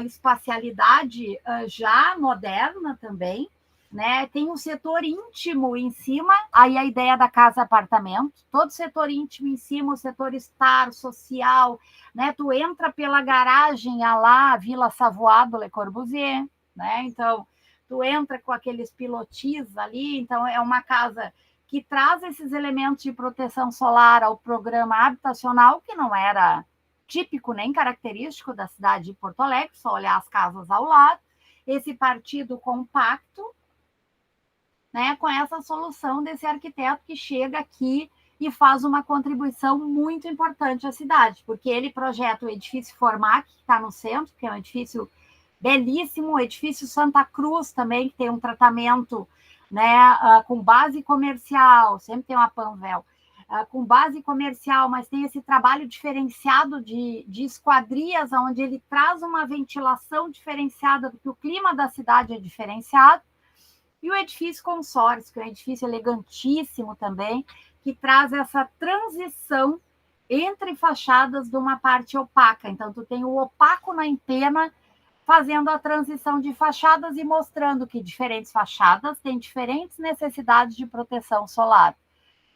espacialidade já moderna também, né? Tem um setor íntimo em cima, aí a ideia da casa-apartamento, todo setor íntimo em cima, o setor estar, social, né? Tu entra pela garagem, a lá, Vila Savoie do Le Corbusier, né? Então, tu entra com aqueles pilotis ali, então é uma casa que traz esses elementos de proteção solar ao programa habitacional, que não era típico nem característico da cidade de Porto Alegre, só olhar as casas ao lado, esse partido compacto, né, com essa solução desse arquiteto que chega aqui e faz uma contribuição muito importante à cidade, porque ele projeta o edifício Formac, que está no centro, que é um edifício belíssimo, o edifício Santa Cruz também, que tem um tratamento, né, com base comercial, sempre tem uma Panvel, com base comercial, mas tem esse trabalho diferenciado de esquadrias, onde ele traz uma ventilação diferenciada, porque o clima da cidade é diferenciado. E o edifício Consórcio, que é um edifício elegantíssimo também, que traz essa transição entre fachadas de uma parte opaca. Então, tu tem o opaco na empena, fazendo a transição de fachadas e mostrando que diferentes fachadas têm diferentes necessidades de proteção solar.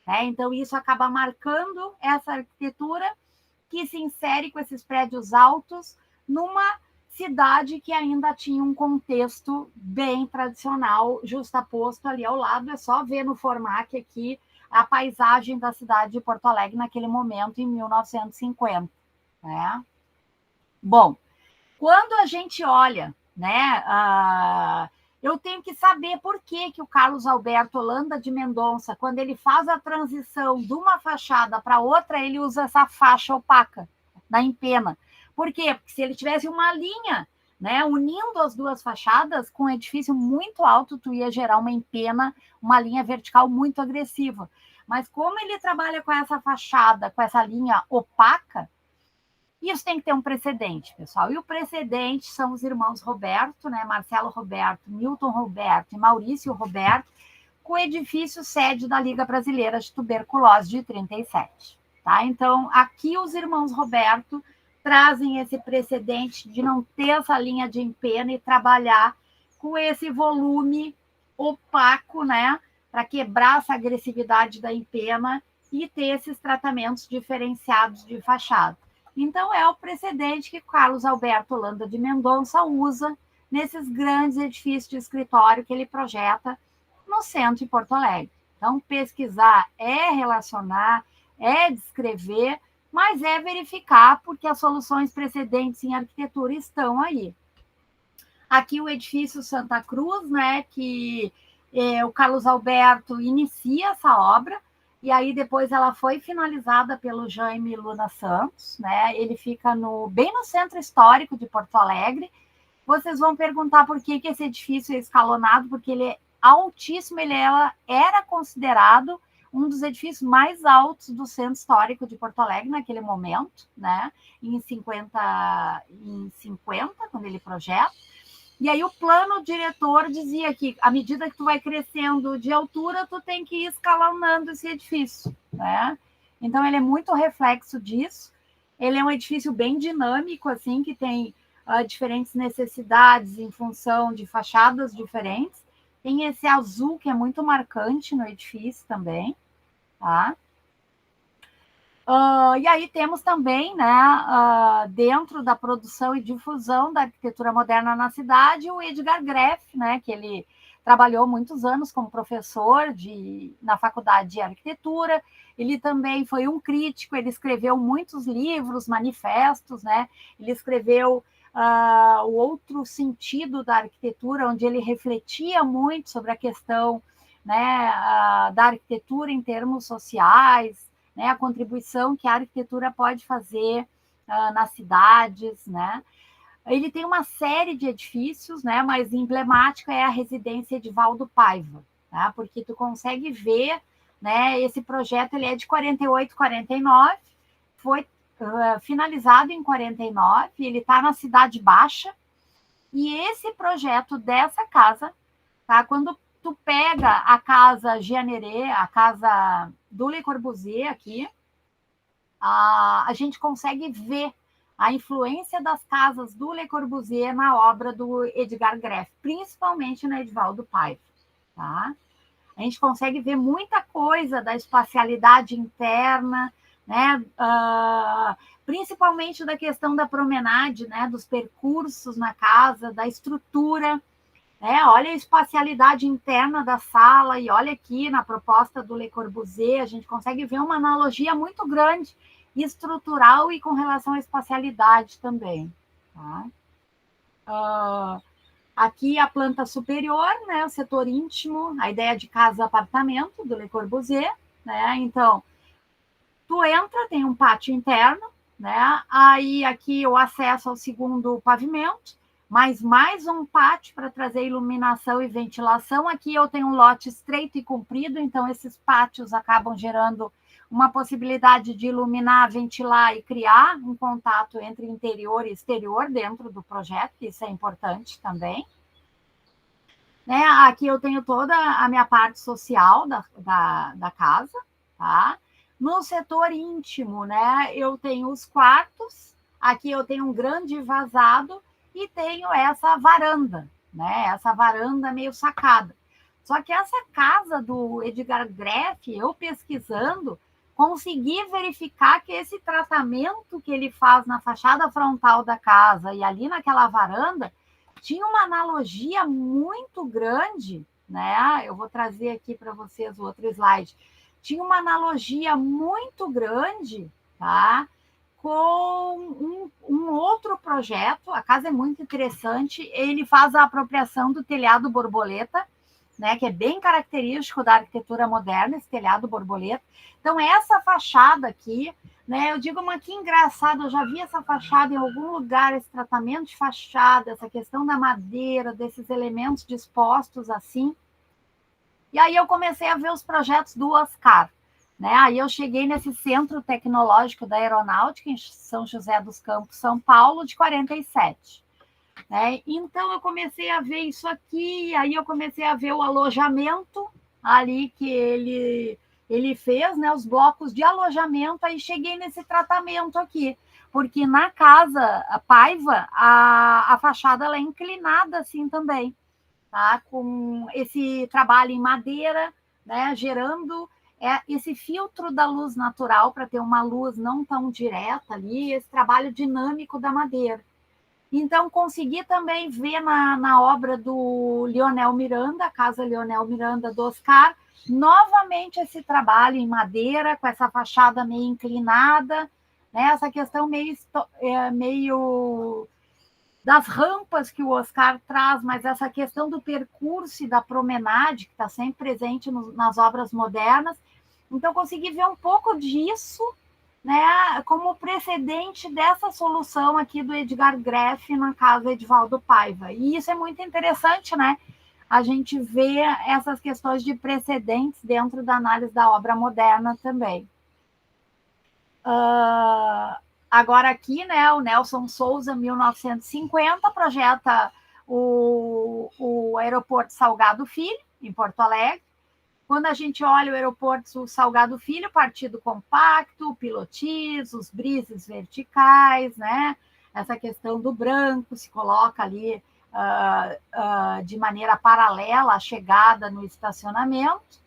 Né? Então, isso acaba marcando essa arquitetura que se insere com esses prédios altos numa cidade que ainda tinha um contexto bem tradicional, justaposto ali ao lado. É só ver no Formac aqui a paisagem da cidade de Porto Alegre naquele momento, em 1950. Né? Bom, quando a gente olha, né, eu tenho que saber por que o Carlos Alberto Holanda de Mendonça, quando ele faz a transição de uma fachada para outra, ele usa essa faixa opaca na empena. Por quê? Porque se ele tivesse uma linha, né, unindo as duas fachadas, com um edifício muito alto, tu ia gerar uma empena, uma linha vertical muito agressiva. Mas como ele trabalha com essa fachada, com essa linha opaca, isso tem que ter um precedente, pessoal. E o precedente são os irmãos Roberto, né? Marcelo Roberto, Milton Roberto e Maurício Roberto, com o edifício sede da Liga Brasileira de Tuberculose de 37. Tá? Então, aqui os irmãos Roberto trazem esse precedente de não ter essa linha de empena e trabalhar com esse volume opaco, né? Para quebrar essa agressividade da empena e ter esses tratamentos diferenciados de fachada. Então, é o precedente que Carlos Alberto Holanda de Mendonça usa nesses grandes edifícios de escritório que ele projeta no centro de Porto Alegre. Então, pesquisar é relacionar, é descrever, mas é verificar, porque as soluções precedentes em arquitetura estão aí. Aqui o edifício Santa Cruz, né, que o Carlos Alberto inicia essa obra, e aí depois ela foi finalizada pelo Jaime Luna Santos, né? Ele fica bem no centro histórico de Porto Alegre. Vocês vão perguntar por que esse edifício é escalonado, porque ele é altíssimo, ele era considerado um dos edifícios mais altos do centro histórico de Porto Alegre naquele momento, né? Em 50, quando ele projeta. E aí o plano diretor dizia que, à medida que tu vai crescendo de altura, tu tem que ir escalonando esse edifício, né? Então, ele é muito reflexo disso. Ele é um edifício bem dinâmico, assim, que tem diferentes necessidades em função de fachadas diferentes. Tem esse azul, que é muito marcante no edifício também, tá? E aí temos também, né, dentro da produção e difusão da arquitetura moderna na cidade, o Edgar Greff, né, que ele trabalhou muitos anos como professor na Faculdade de Arquitetura. Ele também foi um crítico, ele escreveu muitos livros, manifestos, né? Ele escreveu O Outro Sentido da Arquitetura, onde ele refletia muito sobre a questão, né, da arquitetura em termos sociais, né, a contribuição que a arquitetura pode fazer nas cidades, né? Ele tem uma série de edifícios, né, mas emblemática é a residência Edivaldo Paiva, tá? Porque tu consegue ver, né, esse projeto ele é de 48, 49, foi finalizado em 49, ele está na Cidade Baixa, E esse projeto dessa casa, tá? Quando tu pega a casa Jeanneret, a casa do Le Corbusier aqui, a gente consegue ver a influência das casas do Le Corbusier na obra do Edgar Greff, principalmente no Edivaldo Paiva, tá? A gente consegue ver muita coisa da espacialidade interna, né? Principalmente da questão da promenade, né? Dos percursos na casa, da estrutura, né? Olha a espacialidade interna da sala e olha aqui na proposta do Le Corbusier, a gente consegue ver uma analogia muito grande estrutural e com relação à espacialidade também. Tá? Aqui a planta superior, né, o setor íntimo, a ideia de casa-apartamento do Le Corbusier, né? Então, tu entra, tem um pátio interno, né? Aí aqui o acesso ao segundo pavimento, mas mais um pátio para trazer iluminação e ventilação. Aqui eu tenho um lote estreito e comprido, então esses pátios acabam gerando uma possibilidade de iluminar, ventilar e criar um contato entre interior e exterior dentro do projeto, isso é importante também. Né? Aqui eu tenho toda a minha parte social da casa, tá? No setor íntimo, né, eu tenho os quartos, aqui eu tenho um grande vazado e tenho essa varanda, né? Essa varanda meio sacada. Só que essa casa do Edgar Greff, eu pesquisando, consegui verificar que esse tratamento que ele faz na fachada frontal da casa e ali naquela varanda tinha uma analogia muito grande, né? Eu vou trazer aqui para vocês o outro slide. Tinha uma analogia muito grande, tá? Com um outro projeto. A casa é muito interessante. Ele faz a apropriação do telhado borboleta, né, que é bem característico da arquitetura moderna, esse telhado borboleta. Então, essa fachada aqui, né, eu digo, mas que engraçado, eu já vi essa fachada em algum lugar, esse tratamento de fachada, essa questão da madeira, desses elementos dispostos assim. E aí eu comecei a ver os projetos do Oscar. Né? Aí eu cheguei nesse Centro Tecnológico da Aeronáutica, em São José dos Campos, São Paulo, de 47. Né? Então, eu comecei a ver isso aqui, aí eu comecei a ver o alojamento ali que ele fez, né? Os blocos de alojamento, aí cheguei nesse tratamento aqui, porque na casa Paiva, a fachada ela é inclinada assim também, tá? Com esse trabalho em madeira, né? Gerando esse filtro da luz natural para ter uma luz não tão direta ali, esse trabalho dinâmico da madeira. Então, consegui também ver na obra do Leonel Miranda, a Casa Leonel Miranda do Oscar, novamente esse trabalho em madeira, com essa fachada meio inclinada, né? Essa questão meio das rampas que o Oscar traz, mas essa questão do percurso e da promenade, que está sempre presente nas obras modernas. Então, consegui ver um pouco disso, né, como precedente dessa solução aqui do Edgar Greff na casa Edivaldo Paiva. E isso é muito interessante, né? A gente vê essas questões de precedentes dentro da análise da obra moderna também. Agora aqui, né, o Nelson Souza, 1950, projeta o aeroporto Salgado Filho, em Porto Alegre. Quando a gente olha o aeroporto Salgado Filho, partido compacto, pilotis, os brises verticais, né? Essa questão do branco se coloca ali de maneira paralela à chegada no estacionamento.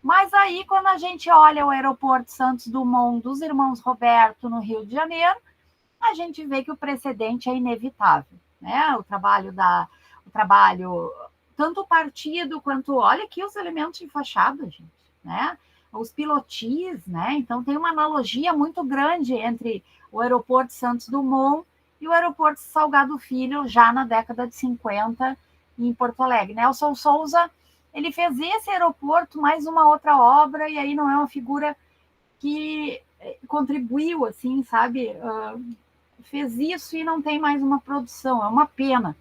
Mas aí, quando a gente olha o aeroporto Santos Dumont dos Irmãos Roberto, no Rio de Janeiro, a gente vê que o precedente é inevitável, né? O trabalho tanto o partido quanto, olha aqui os elementos de fachada, gente, né? Os pilotis, né? Então tem uma analogia muito grande entre o aeroporto Santos Dumont e o aeroporto Salgado Filho, já na década de 50, em Porto Alegre. Nelson Souza, ele fez esse aeroporto mais uma outra obra, e aí não é uma figura que contribuiu, assim, sabe? Fez isso e não tem mais uma produção, é uma pena.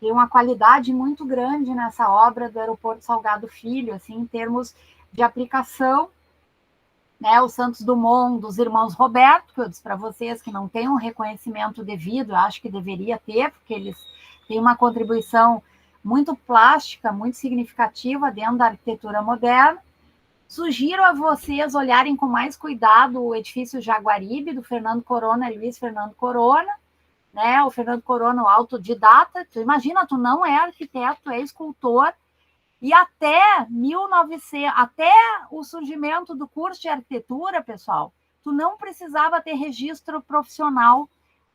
Tem uma qualidade muito grande nessa obra do aeroporto Salgado Filho, assim, em termos de aplicação, né? O Santos Dumont dos Irmãos Roberto, que eu disse para vocês que não tem um reconhecimento devido, acho que deveria ter, porque eles tem uma contribuição muito plástica, muito significativa dentro da arquitetura moderna. Sugiro a vocês olharem com mais cuidado o edifício Jaguaribe, do Fernando Corona e Luiz Fernando Corona, né? O Fernando Corona, o autodidata. Tu imagina, tu não é arquiteto, tu é escultor, e até 1900, até o surgimento do curso de arquitetura, pessoal, tu não precisava ter registro profissional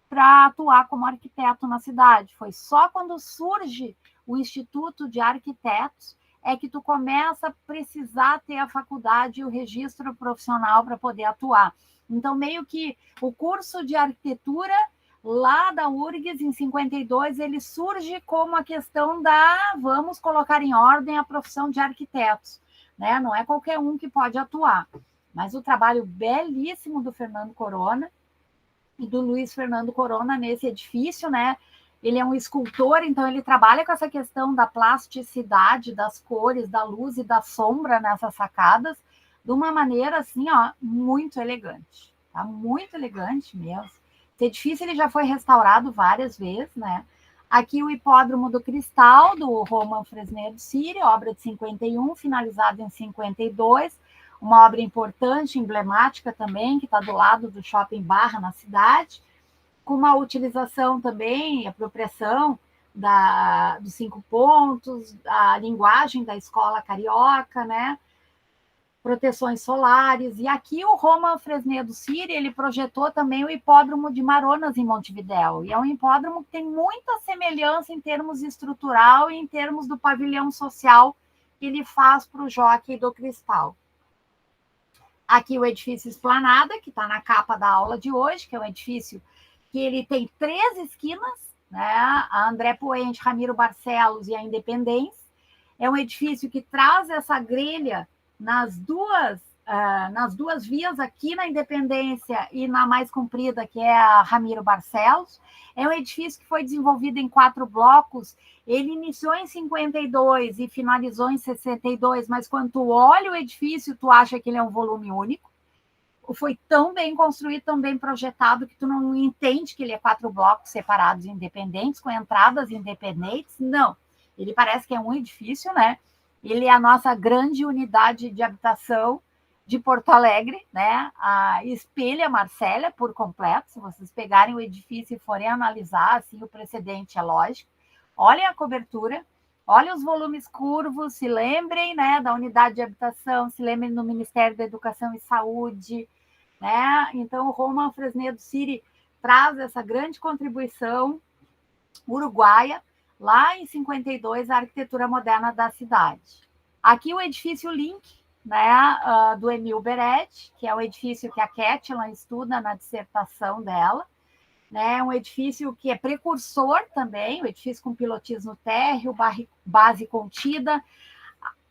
para atuar como arquiteto na cidade. Foi só quando surge o Instituto de Arquitetos é que tu começa a precisar ter a faculdade e o registro profissional para poder atuar. Então, meio que o curso de arquitetura lá da URGS, em 52, ele surge como a questão da vamos colocar em ordem a profissão de arquitetos, né? Não é qualquer um que pode atuar. Mas o trabalho belíssimo do Fernando Corona e do Luiz Fernando Corona nesse edifício, né? Ele é um escultor, então ele trabalha com essa questão da plasticidade, das cores, da luz e da sombra nessas sacadas, de uma maneira assim, ó, muito elegante, tá? Muito elegante mesmo. Esse edifício ele já foi restaurado várias vezes, né? Aqui o Hipódromo do Cristal, do Roman Fresnedo Ciri, obra de 51, finalizada em 52, uma obra importante, emblemática também, que está do lado do Shopping Barra, na cidade, com uma utilização também, apropriação dos 5 pontos, a linguagem da escola carioca, né? Proteções solares. E aqui o Roman Fresnedo Ciri, ele projetou também o hipódromo de Maronas, em Montevidéu. E é um hipódromo que tem muita semelhança em termos estrutural e em termos do pavilhão social que ele faz para o Jockey do Cristal. Aqui o edifício Esplanada, que está na capa da aula de hoje, que é um edifício que ele tem 3 esquinas, né? A André Poente, Ramiro Barcelos e a Independência. É um edifício que traz essa grelha nas duas vias, aqui na Independência e na mais comprida, que é a Ramiro Barcelos. É um edifício que foi desenvolvido em 4 blocos. Ele iniciou em 52 e finalizou em 62, mas quando tu olha o edifício, tu acha que ele é um volume único. Foi tão bem construído, tão bem projetado, que tu não entende que ele é 4 blocos separados independentes, com entradas independentes. Não, ele parece que é um edifício, né? Ele é a nossa grande unidade de habitação de Porto Alegre, né? Espelha Marcélia por completo. Se vocês pegarem o edifício e forem analisar, assim, o precedente é lógico. Olhem a cobertura, olhem os volumes curvos, se lembrem, né, da unidade de habitação, se lembrem do Ministério da Educação e Saúde, né? Então, o Roman Fresnedo Ciri traz essa grande contribuição uruguaia, lá em 52, a arquitetura moderna da cidade. Aqui o edifício Link, né, do Emil Beretti, que é o edifício que a Ketlan estuda na dissertação dela, né, um edifício que é precursor também, o edifício com pilotismo térreo, base contida,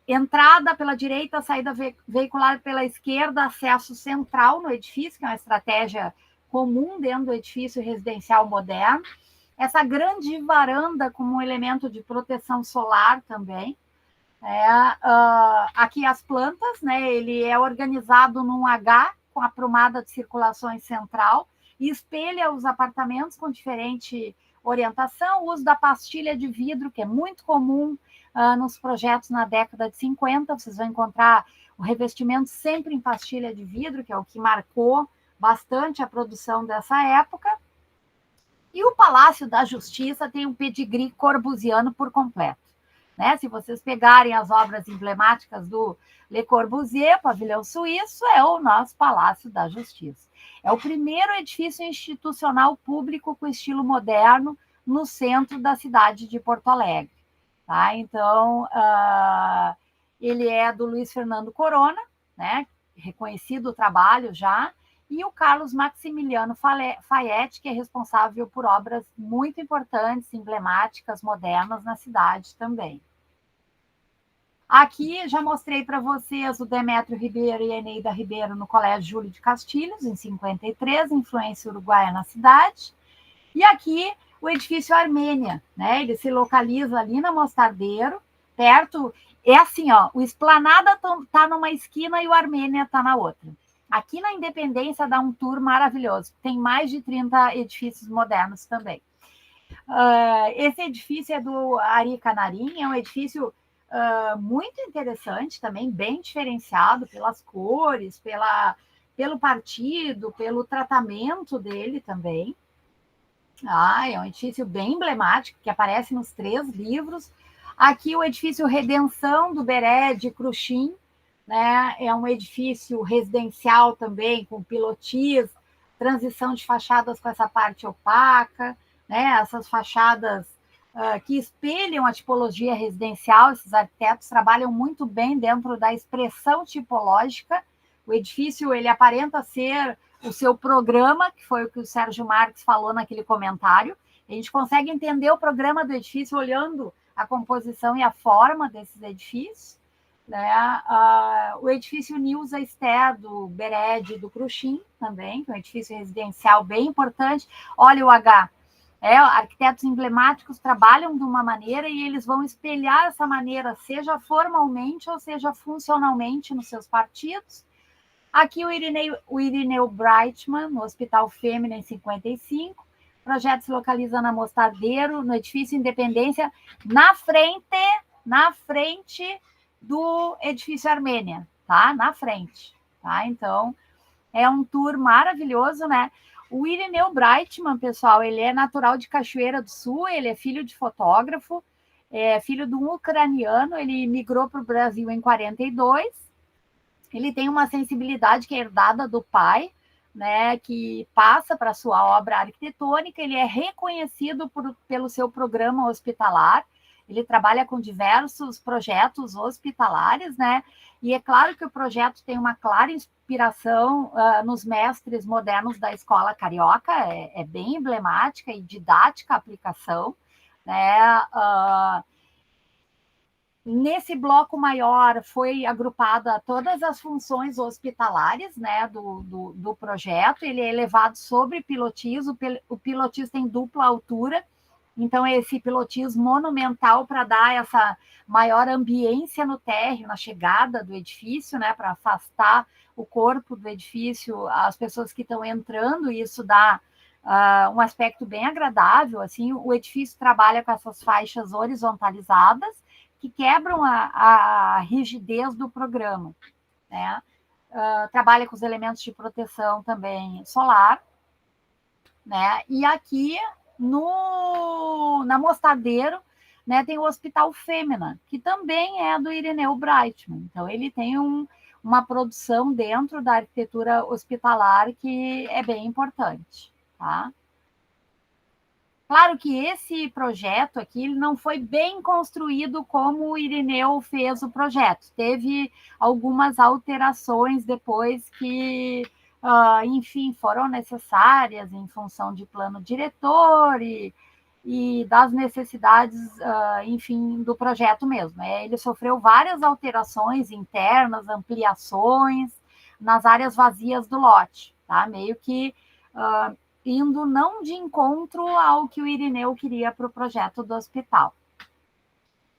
entrada pela direita, saída veicular pela esquerda, acesso central no edifício, que é uma estratégia comum dentro do edifício residencial moderno. Essa grande varanda como um elemento de proteção solar também. Aqui as plantas, né? Ele é organizado num H com a prumada de circulações central e espelha os apartamentos com diferente orientação, o uso da pastilha de vidro, que é muito comum nos projetos na década de 50, vocês vão encontrar o revestimento sempre em pastilha de vidro, que é o que marcou bastante a produção dessa época. E o Palácio da Justiça tem um pedigree corbusiano por completo, né? Se vocês pegarem as obras emblemáticas do Le Corbusier, pavilhão suíço, é o nosso Palácio da Justiça. É o primeiro edifício institucional público com estilo moderno no centro da cidade de Porto Alegre. Tá? Então, ele é do Luiz Fernando Corona, né? Reconhecido o trabalho já, e o Carlos Maximiliano Fayette, que é responsável por obras muito importantes, emblemáticas, modernas na cidade também. Aqui já mostrei para vocês o Demétrio Ribeiro e a Eneida Ribeiro no Colégio Júlio de Castilhos, em 53, influência uruguaia na cidade. E aqui o edifício Armênia, né? Ele se localiza ali na Mostardeiro, perto. É assim, ó, o Esplanada está numa esquina e o Armênia está na outra. Aqui na Independência dá um tour maravilhoso. Tem mais de 30 edifícios modernos também. Esse edifício é do Ari Canarim, é um edifício muito interessante também, bem diferenciado pelas cores, pelo partido, pelo tratamento dele também. É um edifício bem emblemático, que aparece nos 3 livros. Aqui o edifício Redenção do Beré de Cruxim, né? É um edifício residencial também, com pilotis, transição de fachadas com essa parte opaca, né? Essas fachadas que espelham a tipologia residencial. Esses arquitetos trabalham muito bem dentro da expressão tipológica. O edifício ele aparenta ser o seu programa, que foi o que o Sérgio Marques falou naquele comentário. A gente consegue entender o programa do edifício olhando a composição e a forma desses edifícios. Né? O edifício Nilza Esté, do Bered, do Cruxim, também, que é um edifício residencial bem importante. Olha o H. Arquitetos emblemáticos trabalham de uma maneira e eles vão espelhar essa maneira, seja formalmente ou seja funcionalmente nos seus partidos. Aqui o Irineu Breitman, no Hospital Fêmea, em 55. O projeto se localiza na Mostardeiro, no edifício Independência, na frente do edifício Armênia, tá? Na frente, tá? Então, é um tour maravilhoso, né? O Irineu Breitman, pessoal, ele é natural de Cachoeira do Sul, ele é filho de fotógrafo, é filho de um ucraniano, ele migrou para o Brasil em 42. Ele tem uma sensibilidade que é herdada do pai, né, que passa para a sua obra arquitetônica. Ele é reconhecido pelo seu programa hospitalar. Ele trabalha com diversos projetos hospitalares, né? E é claro que o projeto tem uma clara inspiração nos mestres modernos da escola carioca, é bem emblemática e didática a aplicação, né? Nesse bloco maior foi agrupada todas as funções hospitalares, né, do projeto. Ele é elevado sobre pilotis, o pilotis tem dupla altura, então esse pilotis monumental para dar essa maior ambiência no térreo, na chegada do edifício, né, para afastar o corpo do edifício, as pessoas que estão entrando, e isso dá um aspecto bem agradável. Assim, o edifício trabalha com essas faixas horizontalizadas, que quebram a rigidez do programa, né? Trabalha com os elementos de proteção também solar, né? E aqui na Mostardeiro, né, tem o Hospital Fêmea, que também é do Irineu Breitman. Então, ele tem uma produção dentro da arquitetura hospitalar que é bem importante, tá? Claro que esse projeto aqui não foi bem construído como o Irineu fez o projeto. Teve algumas alterações depois que, enfim, foram necessárias em função de plano diretor e das necessidades, enfim, do projeto mesmo. Ele sofreu várias alterações internas, ampliações nas áreas vazias do lote, tá? Meio que indo não de encontro ao que o Irineu queria para o projeto do hospital.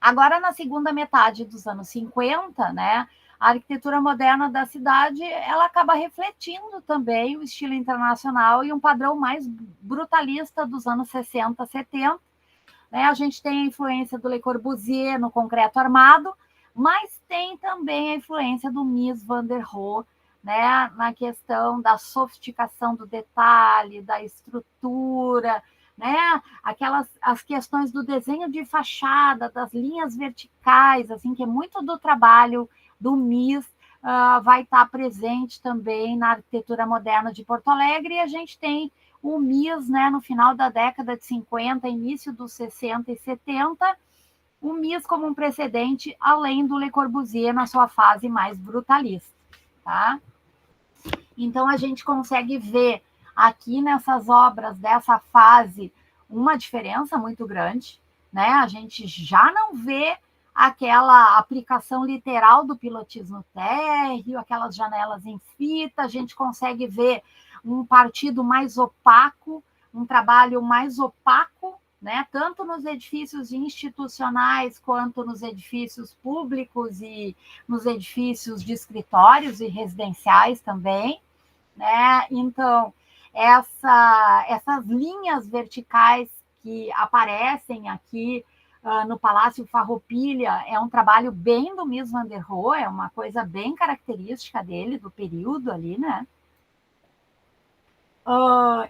Agora, na segunda metade dos anos 50, né, a arquitetura moderna da cidade, ela acaba refletindo também o estilo internacional e um padrão mais brutalista dos anos 60, 70. Né? A gente tem a influência do Le Corbusier no concreto armado, mas tem também a influência do Mies van der Rohe, né, na questão da sofisticação do detalhe, da estrutura, né, as questões do desenho de fachada, das linhas verticais, assim, que é muito do trabalho do Mies, vai estar presente também na arquitetura moderna de Porto Alegre. E a gente tem o Mies, né, no final da década de 50, início dos 60 e 70, o Mies como um precedente, além do Le Corbusier na sua fase mais brutalista. Tá? Então, a gente consegue ver aqui nessas obras dessa fase uma diferença muito grande, né? A gente já não vê aquela aplicação literal do pilotis no térreo, aquelas janelas em fita, a gente consegue ver um partido mais opaco, um trabalho mais opaco, né? Tanto nos edifícios institucionais quanto nos edifícios públicos e nos edifícios de escritórios e residenciais também, né? Então, essas linhas verticais que aparecem aqui no Palácio Farroupilha é um trabalho bem do Mies van der Rohe, é uma coisa bem característica dele, do período ali, né?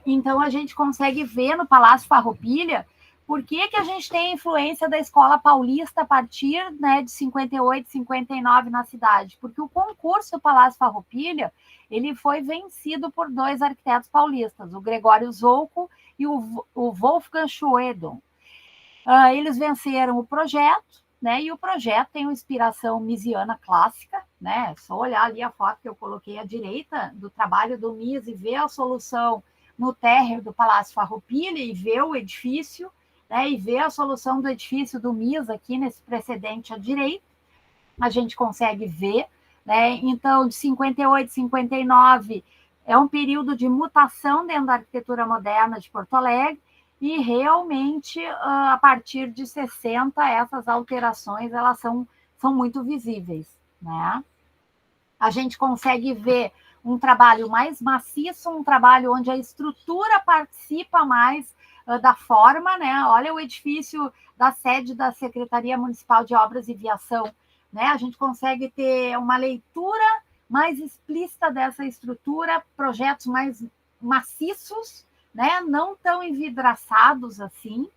Então, a gente consegue ver no Palácio Farroupilha por que a gente tem a influência da escola paulista a partir, né, de 58, 59 na cidade. Porque o concurso do Palácio Farroupilha ele foi vencido por 2 arquitetos paulistas, o Gregório Zolko e o Wolfgang Schwedon. Eles venceram o projeto, né? E o projeto tem uma inspiração miesiana clássica, né? Só olhar ali a foto que eu coloquei à direita do trabalho do Mies e ver a solução no térreo do Palácio Farroupilha e ver o edifício, né? E ver a solução do edifício do Mies aqui nesse precedente à direita, a gente consegue ver, né? Então, de 58, 59 é um período de mutação dentro da arquitetura moderna de Porto Alegre. E realmente, a partir de 60, essas alterações elas são muito visíveis, né? A gente consegue ver um trabalho mais maciço, um trabalho onde a estrutura participa mais da forma, né? Olha o edifício da sede da Secretaria Municipal de Obras e Viação, né? A gente consegue ter uma leitura mais explícita dessa estrutura, projetos mais maciços, né? Não tão envidraçados assim,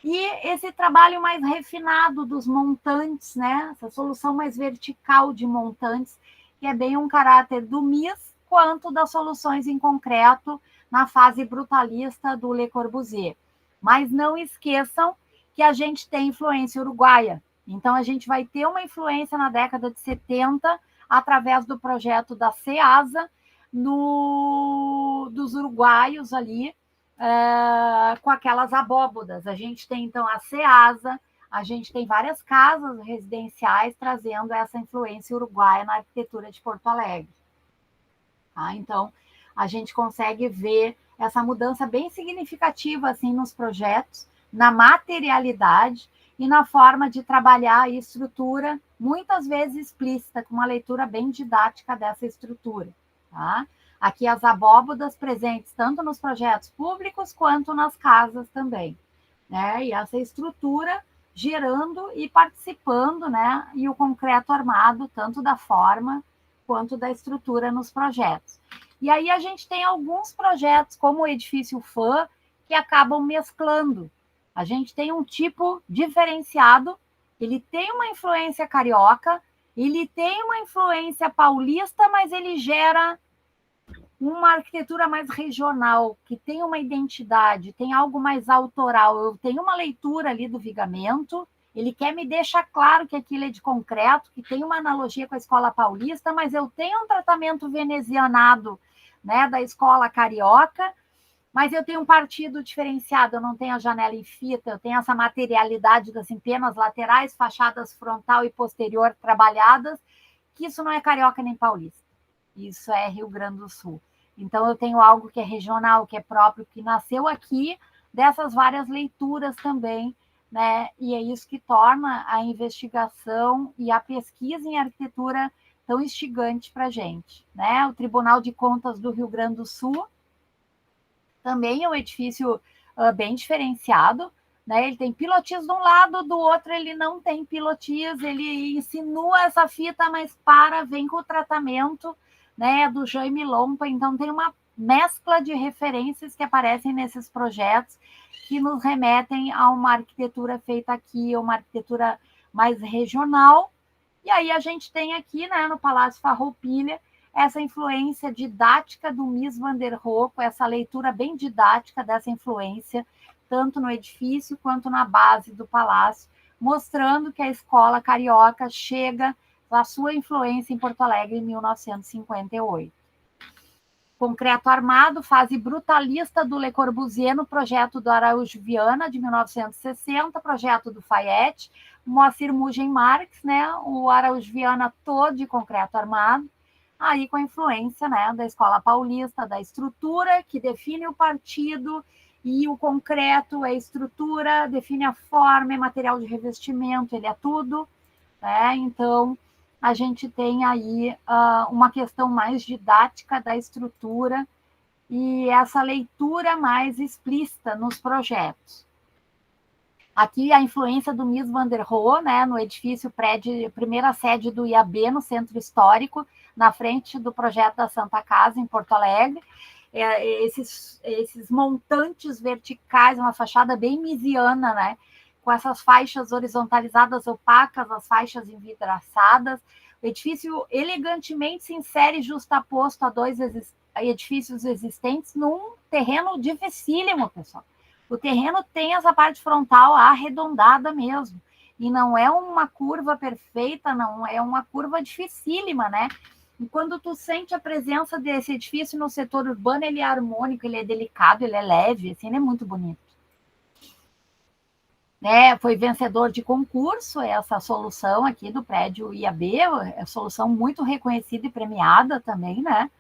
e esse trabalho mais refinado dos montantes, né? Essa solução mais vertical de montantes, que é bem um caráter do Mies, quanto das soluções em concreto na fase brutalista do Le Corbusier. Mas não esqueçam que a gente tem influência uruguaia, então a gente vai ter uma influência na década de 70 através do projeto da CEASA, dos uruguaios ali, com aquelas abóbodas. A gente tem, então, a CEASA, a gente tem várias casas residenciais trazendo essa influência uruguaia na arquitetura de Porto Alegre. Tá? Então, a gente consegue ver essa mudança bem significativa assim, nos projetos, na materialidade e na forma de trabalhar a estrutura, muitas vezes explícita, com uma leitura bem didática dessa estrutura. Tá? Aqui as abóbodas presentes tanto nos projetos públicos quanto nas casas também, né? E essa estrutura gerando e participando, né? E o concreto armado, tanto da forma quanto da estrutura nos projetos. E aí a gente tem alguns projetos, como o Edifício FAM, que acabam mesclando. A gente tem um tipo diferenciado, ele tem uma influência carioca, ele tem uma influência paulista, mas ele gera uma arquitetura mais regional, que tem uma identidade, tem algo mais autoral. Eu tenho uma leitura ali do Vigamento, ele quer me deixar claro que aquilo é de concreto, que tem uma analogia com a escola paulista, mas eu tenho um tratamento venezianado, né, da escola carioca, mas eu tenho um partido diferenciado, eu não tenho a janela em fita, eu tenho essa materialidade das empenas laterais, fachadas frontal e posterior trabalhadas, que isso não é carioca nem paulista, isso é Rio Grande do Sul. Então, eu tenho algo que é regional, que é próprio, que nasceu aqui, dessas várias leituras também, né? E é isso que torna a investigação e a pesquisa em arquitetura tão instigante para a gente, né? O Tribunal de Contas do Rio Grande do Sul também é um edifício bem diferenciado, né? Ele tem pilotis de um lado, do outro ele não tem pilotis, ele insinua essa fita, mas vem com o tratamento, né, do Jaime Lompa. Então tem uma mescla de referências que aparecem nesses projetos que nos remetem a uma arquitetura feita aqui, uma arquitetura mais regional. E aí a gente tem aqui, né, no Palácio Farroupilha, essa influência didática do Mies van der Rohe, essa leitura bem didática dessa influência, tanto no edifício quanto na base do palácio, mostrando que a escola carioca chega a sua influência em Porto Alegre em 1958. Concreto armado, fase brutalista do Le Corbusier no projeto do Araújo Viana, de 1960, projeto do Fayette, Moacir Mugem Marques, né, o Araújo Viana todo de concreto armado, aí com a influência, né, da escola paulista, da estrutura, que define o partido, e o concreto é estrutura, define a forma, é material de revestimento, ele é tudo, né? Então, a gente tem aí uma questão mais didática da estrutura e essa leitura mais explícita nos projetos. Aqui a influência do Mies van der Rohe, né, no edifício prédio, primeira sede do IAB, no Centro Histórico, na frente do projeto da Santa Casa, em Porto Alegre. Esses montantes verticais, uma fachada bem miesiana, né, com essas faixas horizontalizadas opacas, as faixas envidraçadas. O edifício elegantemente se insere justaposto a dois edifícios existentes num terreno dificílimo, pessoal. O terreno tem essa parte frontal arredondada mesmo, e não é uma curva perfeita, não é uma curva dificílima, né? E quando tu sente a presença desse edifício no setor urbano, ele é harmônico, ele é delicado, ele é leve, assim, ele é muito bonito. Né? Foi vencedor de concurso essa solução aqui do prédio IAB, é solução muito reconhecida e premiada também, né?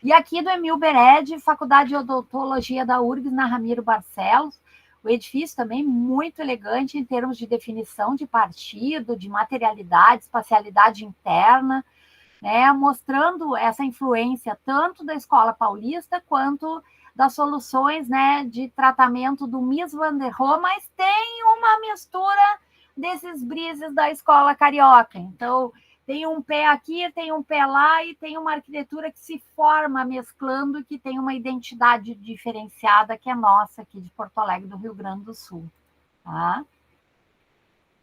E aqui do Emil Bered, Faculdade de Odontologia da URGS, na Ramiro Barcelos, o edifício também muito elegante em termos de definição de partido, de materialidade, espacialidade interna, né? Mostrando essa influência tanto da Escola Paulista quanto das soluções, né, de tratamento do Mies van der Rohe, mas tem uma mistura desses brises da escola carioca. Então, tem um pé aqui, tem um pé lá, e tem uma arquitetura que se forma mesclando, que tem uma identidade diferenciada, que é nossa, aqui de Porto Alegre, do Rio Grande do Sul. Tá?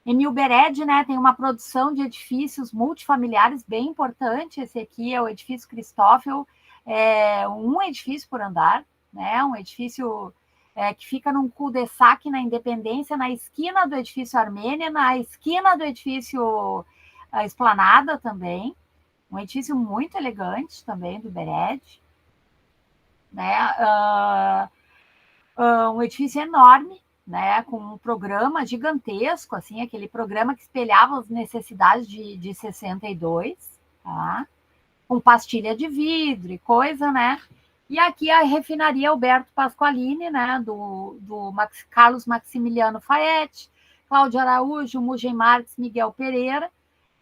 Emil Bered, né, tem uma produção de edifícios multifamiliares bem importante. Esse aqui é o edifício Cristófel, um edifício por andar, né, um edifício que fica num cul-de-sac na Independência, na esquina do edifício Armênia, na esquina do edifício Esplanada também, um edifício muito elegante também do Bered, né, um edifício enorme, né, com um programa gigantesco, assim, aquele programa que espelhava as necessidades de 62, tá? Com pastilha de vidro e coisa, né? E aqui a refinaria Alberto Pasqualini, né, do Carlos Maximiliano Faetti, Cláudio Araújo, Mugem Marques, Miguel Pereira,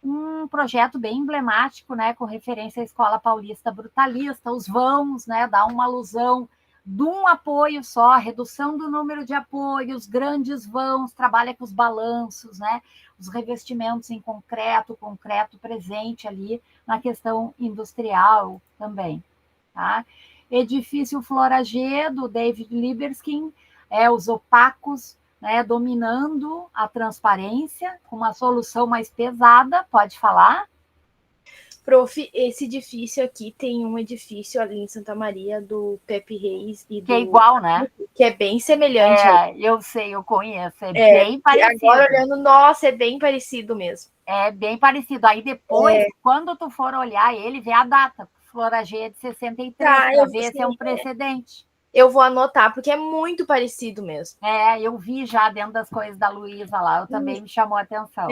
um projeto bem emblemático, né, com referência à Escola Paulista Brutalista, os vãos, né, dá uma alusão de um apoio só, redução do número de apoios, grandes vãos, trabalha com os balanços, né, os revestimentos em concreto presente ali na questão industrial também, tá? Edifício Floragê, do David Libeskind, os opacos, né, dominando a transparência, com uma solução mais pesada, pode falar? Prof, esse edifício aqui tem um edifício ali em Santa Maria do Pepe Reis e que é igual, né? Que é bem semelhante. Eu sei, eu conheço, bem parecido. Agora olhando, nossa, é bem parecido mesmo. É bem parecido. Aí depois, quando tu for olhar ele, vê a data. Floragê é de 63, para ver se é um precedente. Eu vou anotar, porque é muito parecido mesmo. Eu vi já dentro das coisas da Luísa lá, eu também me chamou a atenção.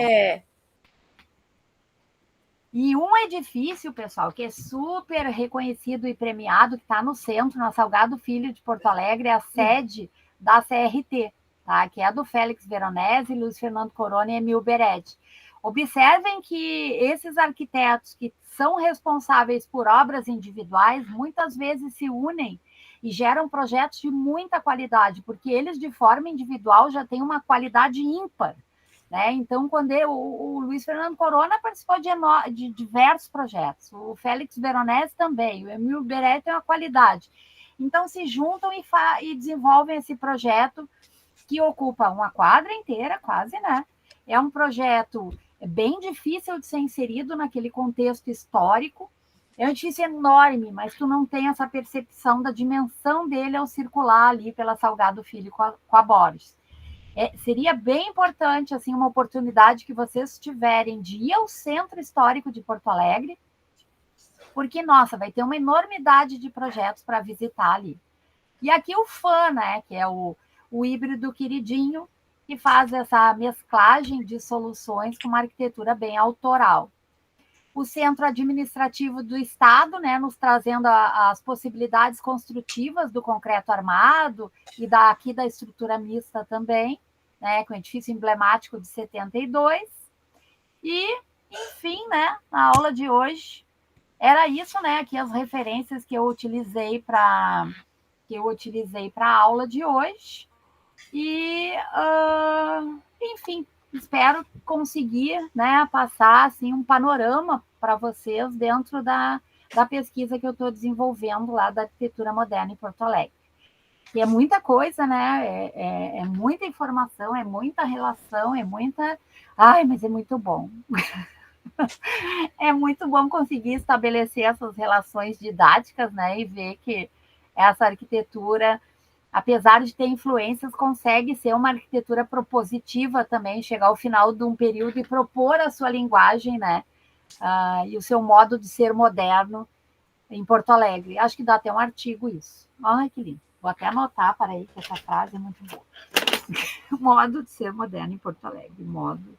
E um edifício, pessoal, que é super reconhecido e premiado, que está no centro, na Salgado Filho de Porto Alegre, é a sede da CRT, tá? Que é do Félix Veronese, Luiz Fernando Corona e Emil Bered. Observem que esses arquitetos que são responsáveis por obras individuais, muitas vezes se unem e geram projetos de muita qualidade, porque eles, de forma individual, já têm uma qualidade ímpar, né? Então, quando o Luiz Fernando Corona participou de diversos projetos, o Félix Veronese também, o Emil Bered tem uma qualidade. Então, se juntam e desenvolvem esse projeto que ocupa uma quadra inteira, quase, né? É um projeto bem difícil de ser inserido naquele contexto histórico. É um edifício enorme, mas tu não tem essa percepção da dimensão dele ao circular ali pela Salgado Filho com a Borges. Seria bem importante, assim, uma oportunidade que vocês tiverem de ir ao Centro Histórico de Porto Alegre, porque, nossa, vai ter uma enormidade de projetos para visitar ali. E aqui o FAN, né, que é o híbrido queridinho, que faz essa mesclagem de soluções com uma arquitetura bem autoral. O Centro Administrativo do Estado, né, nos trazendo as possibilidades construtivas do concreto armado e aqui da estrutura mista também, né, com o edifício emblemático de 72. E, enfim, né, na aula de hoje, era isso, né, aqui as referências que eu utilizei para a aula de hoje. E enfim, espero conseguir, né, passar assim, um panorama para vocês dentro da pesquisa que eu estou desenvolvendo lá da arquitetura moderna em Porto Alegre. E é muita coisa, né? É muita informação, é muita relação, é muita. Ai, mas é muito bom. É muito bom conseguir estabelecer essas relações didáticas, né? E ver que essa arquitetura, apesar de ter influências, consegue ser uma arquitetura propositiva também, chegar ao final de um período e propor a sua linguagem, né? E o seu modo de ser moderno em Porto Alegre. Acho que dá até um artigo isso. Ai, que lindo. Vou até anotar para aí, que essa frase é muito boa. Modo de ser moderno em Porto Alegre. Modo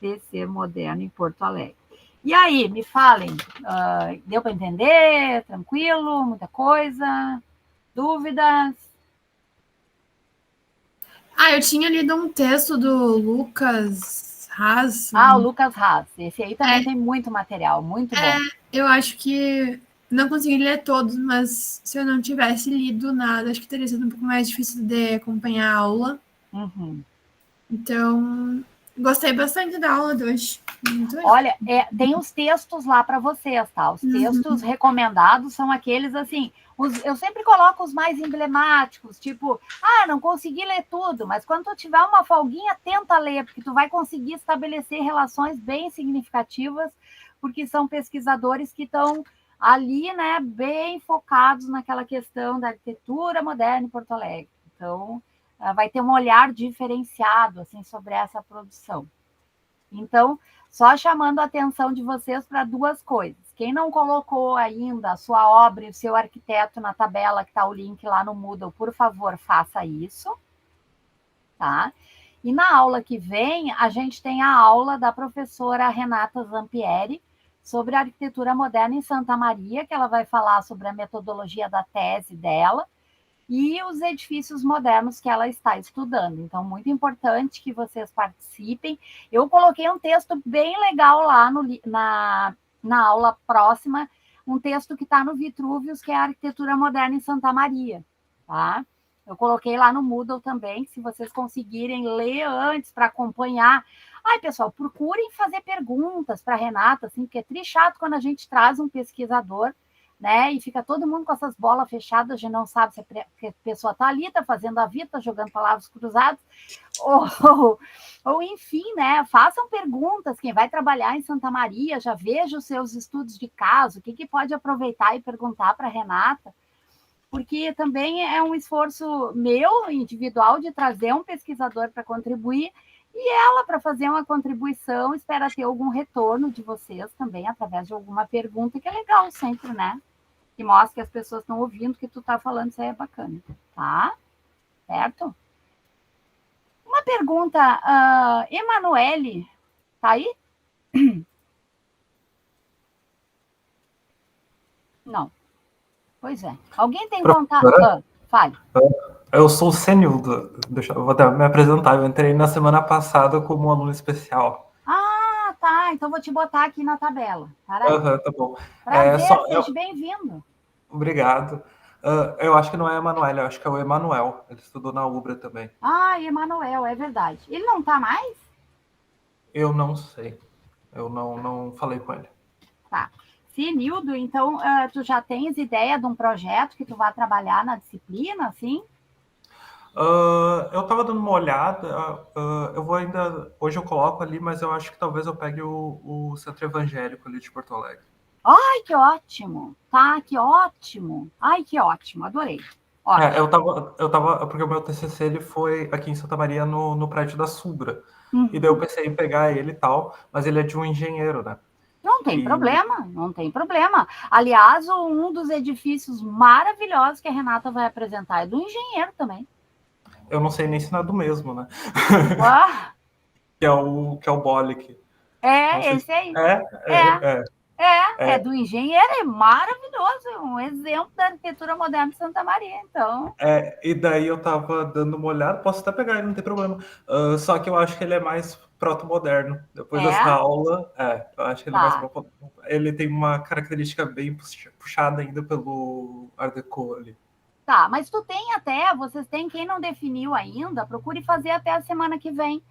de ser moderno em Porto Alegre. E aí, me falem, deu para entender? Tranquilo? Muita coisa? Dúvidas? Eu tinha lido um texto do Lucas Haas. O Lucas Haas. Esse aí também tem muito material, muito bom. Eu acho que não consegui ler todos, mas se eu não tivesse lido nada, acho que teria sido um pouco mais difícil de acompanhar a aula. Uhum. Então, gostei bastante da aula de hoje. Muito legal. Olha, tem os textos lá para vocês, tá? Os textos recomendados são aqueles assim. Eu sempre coloco os mais emblemáticos, tipo, não consegui ler tudo, mas quando tu tiver uma folguinha, tenta ler, porque tu vai conseguir estabelecer relações bem significativas, porque são pesquisadores que estão ali, né, bem focados naquela questão da arquitetura moderna em Porto Alegre. Então, vai ter um olhar diferenciado, assim, sobre essa produção. Então, só chamando a atenção de vocês para duas coisas. Quem não colocou ainda a sua obra e o seu arquiteto na tabela, que está o link lá no Moodle, por favor, faça isso. Tá? E na aula que vem, a gente tem a aula da professora Renata Zampieri sobre a arquitetura moderna em Santa Maria, que ela vai falar sobre a metodologia da tese dela e os edifícios modernos que ela está estudando. Então, muito importante que vocês participem. Eu coloquei um texto bem legal lá na aula próxima, um texto que está no Vitruvius, que é a arquitetura moderna em Santa Maria, tá? Eu coloquei lá no Moodle também, se vocês conseguirem ler antes para acompanhar. Pessoal, procurem fazer perguntas para a Renata, assim, porque é trichato quando a gente traz um pesquisador, né? E fica todo mundo com essas bolas fechadas, a gente não sabe se a pessoa está ali, está fazendo a vida, está jogando palavras cruzadas, ou enfim, né? Façam perguntas, quem vai trabalhar em Santa Maria, já veja os seus estudos de caso, o que pode aproveitar e perguntar para a Renata, porque também é um esforço meu, individual, de trazer um pesquisador para contribuir, e ela, para fazer uma contribuição, espera ter algum retorno de vocês também, através de alguma pergunta, que é legal sempre, né? Que mostra que as pessoas estão ouvindo que tu está falando, isso aí é bacana, tá? Certo? Uma pergunta, Emanuele, tá aí? Não. Pois é. Alguém tem contato? Fale. Eu sou o Senildo. Eu vou até me apresentar. Eu entrei na semana passada como aluno especial. Tá. Então vou te botar aqui na tabela. Tá bom. Prazer, seja bem-vindo. Obrigado. Eu acho que não é Emanuele, eu acho que é o Emanuel. Ele estudou na UBRA também. Emanuel, é verdade. Ele não tá mais? Eu não sei. Eu não falei com ele. Tá. Nildo, então tu já tens ideia de um projeto que tu vai trabalhar na disciplina, assim? Eu estava dando uma olhada, eu vou ainda... Hoje eu coloco ali, mas eu acho que talvez eu pegue o Centro Evangélico ali de Porto Alegre. Ai, que ótimo! Tá, que ótimo! Ai, que ótimo, adorei. Eu tava, porque o meu TCC ele foi aqui em Santa Maria, no prédio da Subra. E daí eu pensei em pegar ele e tal, mas ele é de um engenheiro, né? Não tem problema, não tem problema. Aliás, um dos edifícios maravilhosos que a Renata vai apresentar é do engenheiro também. Eu não sei nem se não é do mesmo, né? que é o Bolick. Esse aí. É do engenheiro, é maravilhoso, é um exemplo da arquitetura moderna de Santa Maria, então. E daí eu tava dando uma olhada, posso até pegar ele, não tem problema. Só que eu acho que ele é mais proto-moderno. Depois dessa aula, eu acho que ele é mais proto-moderno. Ele tem uma característica bem puxada ainda pelo Art Deco ali. Tá, mas vocês têm, quem não definiu ainda, procure fazer até a semana que vem.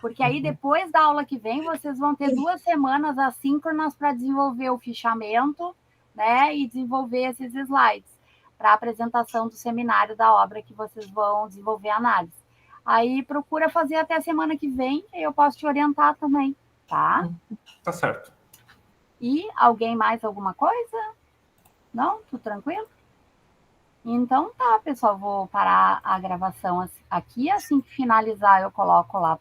Porque aí, depois da aula que vem, vocês vão ter 2 semanas assíncronas para desenvolver o fichamento, né? E desenvolver esses slides para a apresentação do seminário da obra que vocês vão desenvolver a análise. Aí, procura fazer até a semana que vem, e eu posso te orientar também, tá? Tá certo. E alguém mais alguma coisa? Não? Tudo tranquilo? Então tá, pessoal, vou parar a gravação aqui. Assim que finalizar, eu coloco lá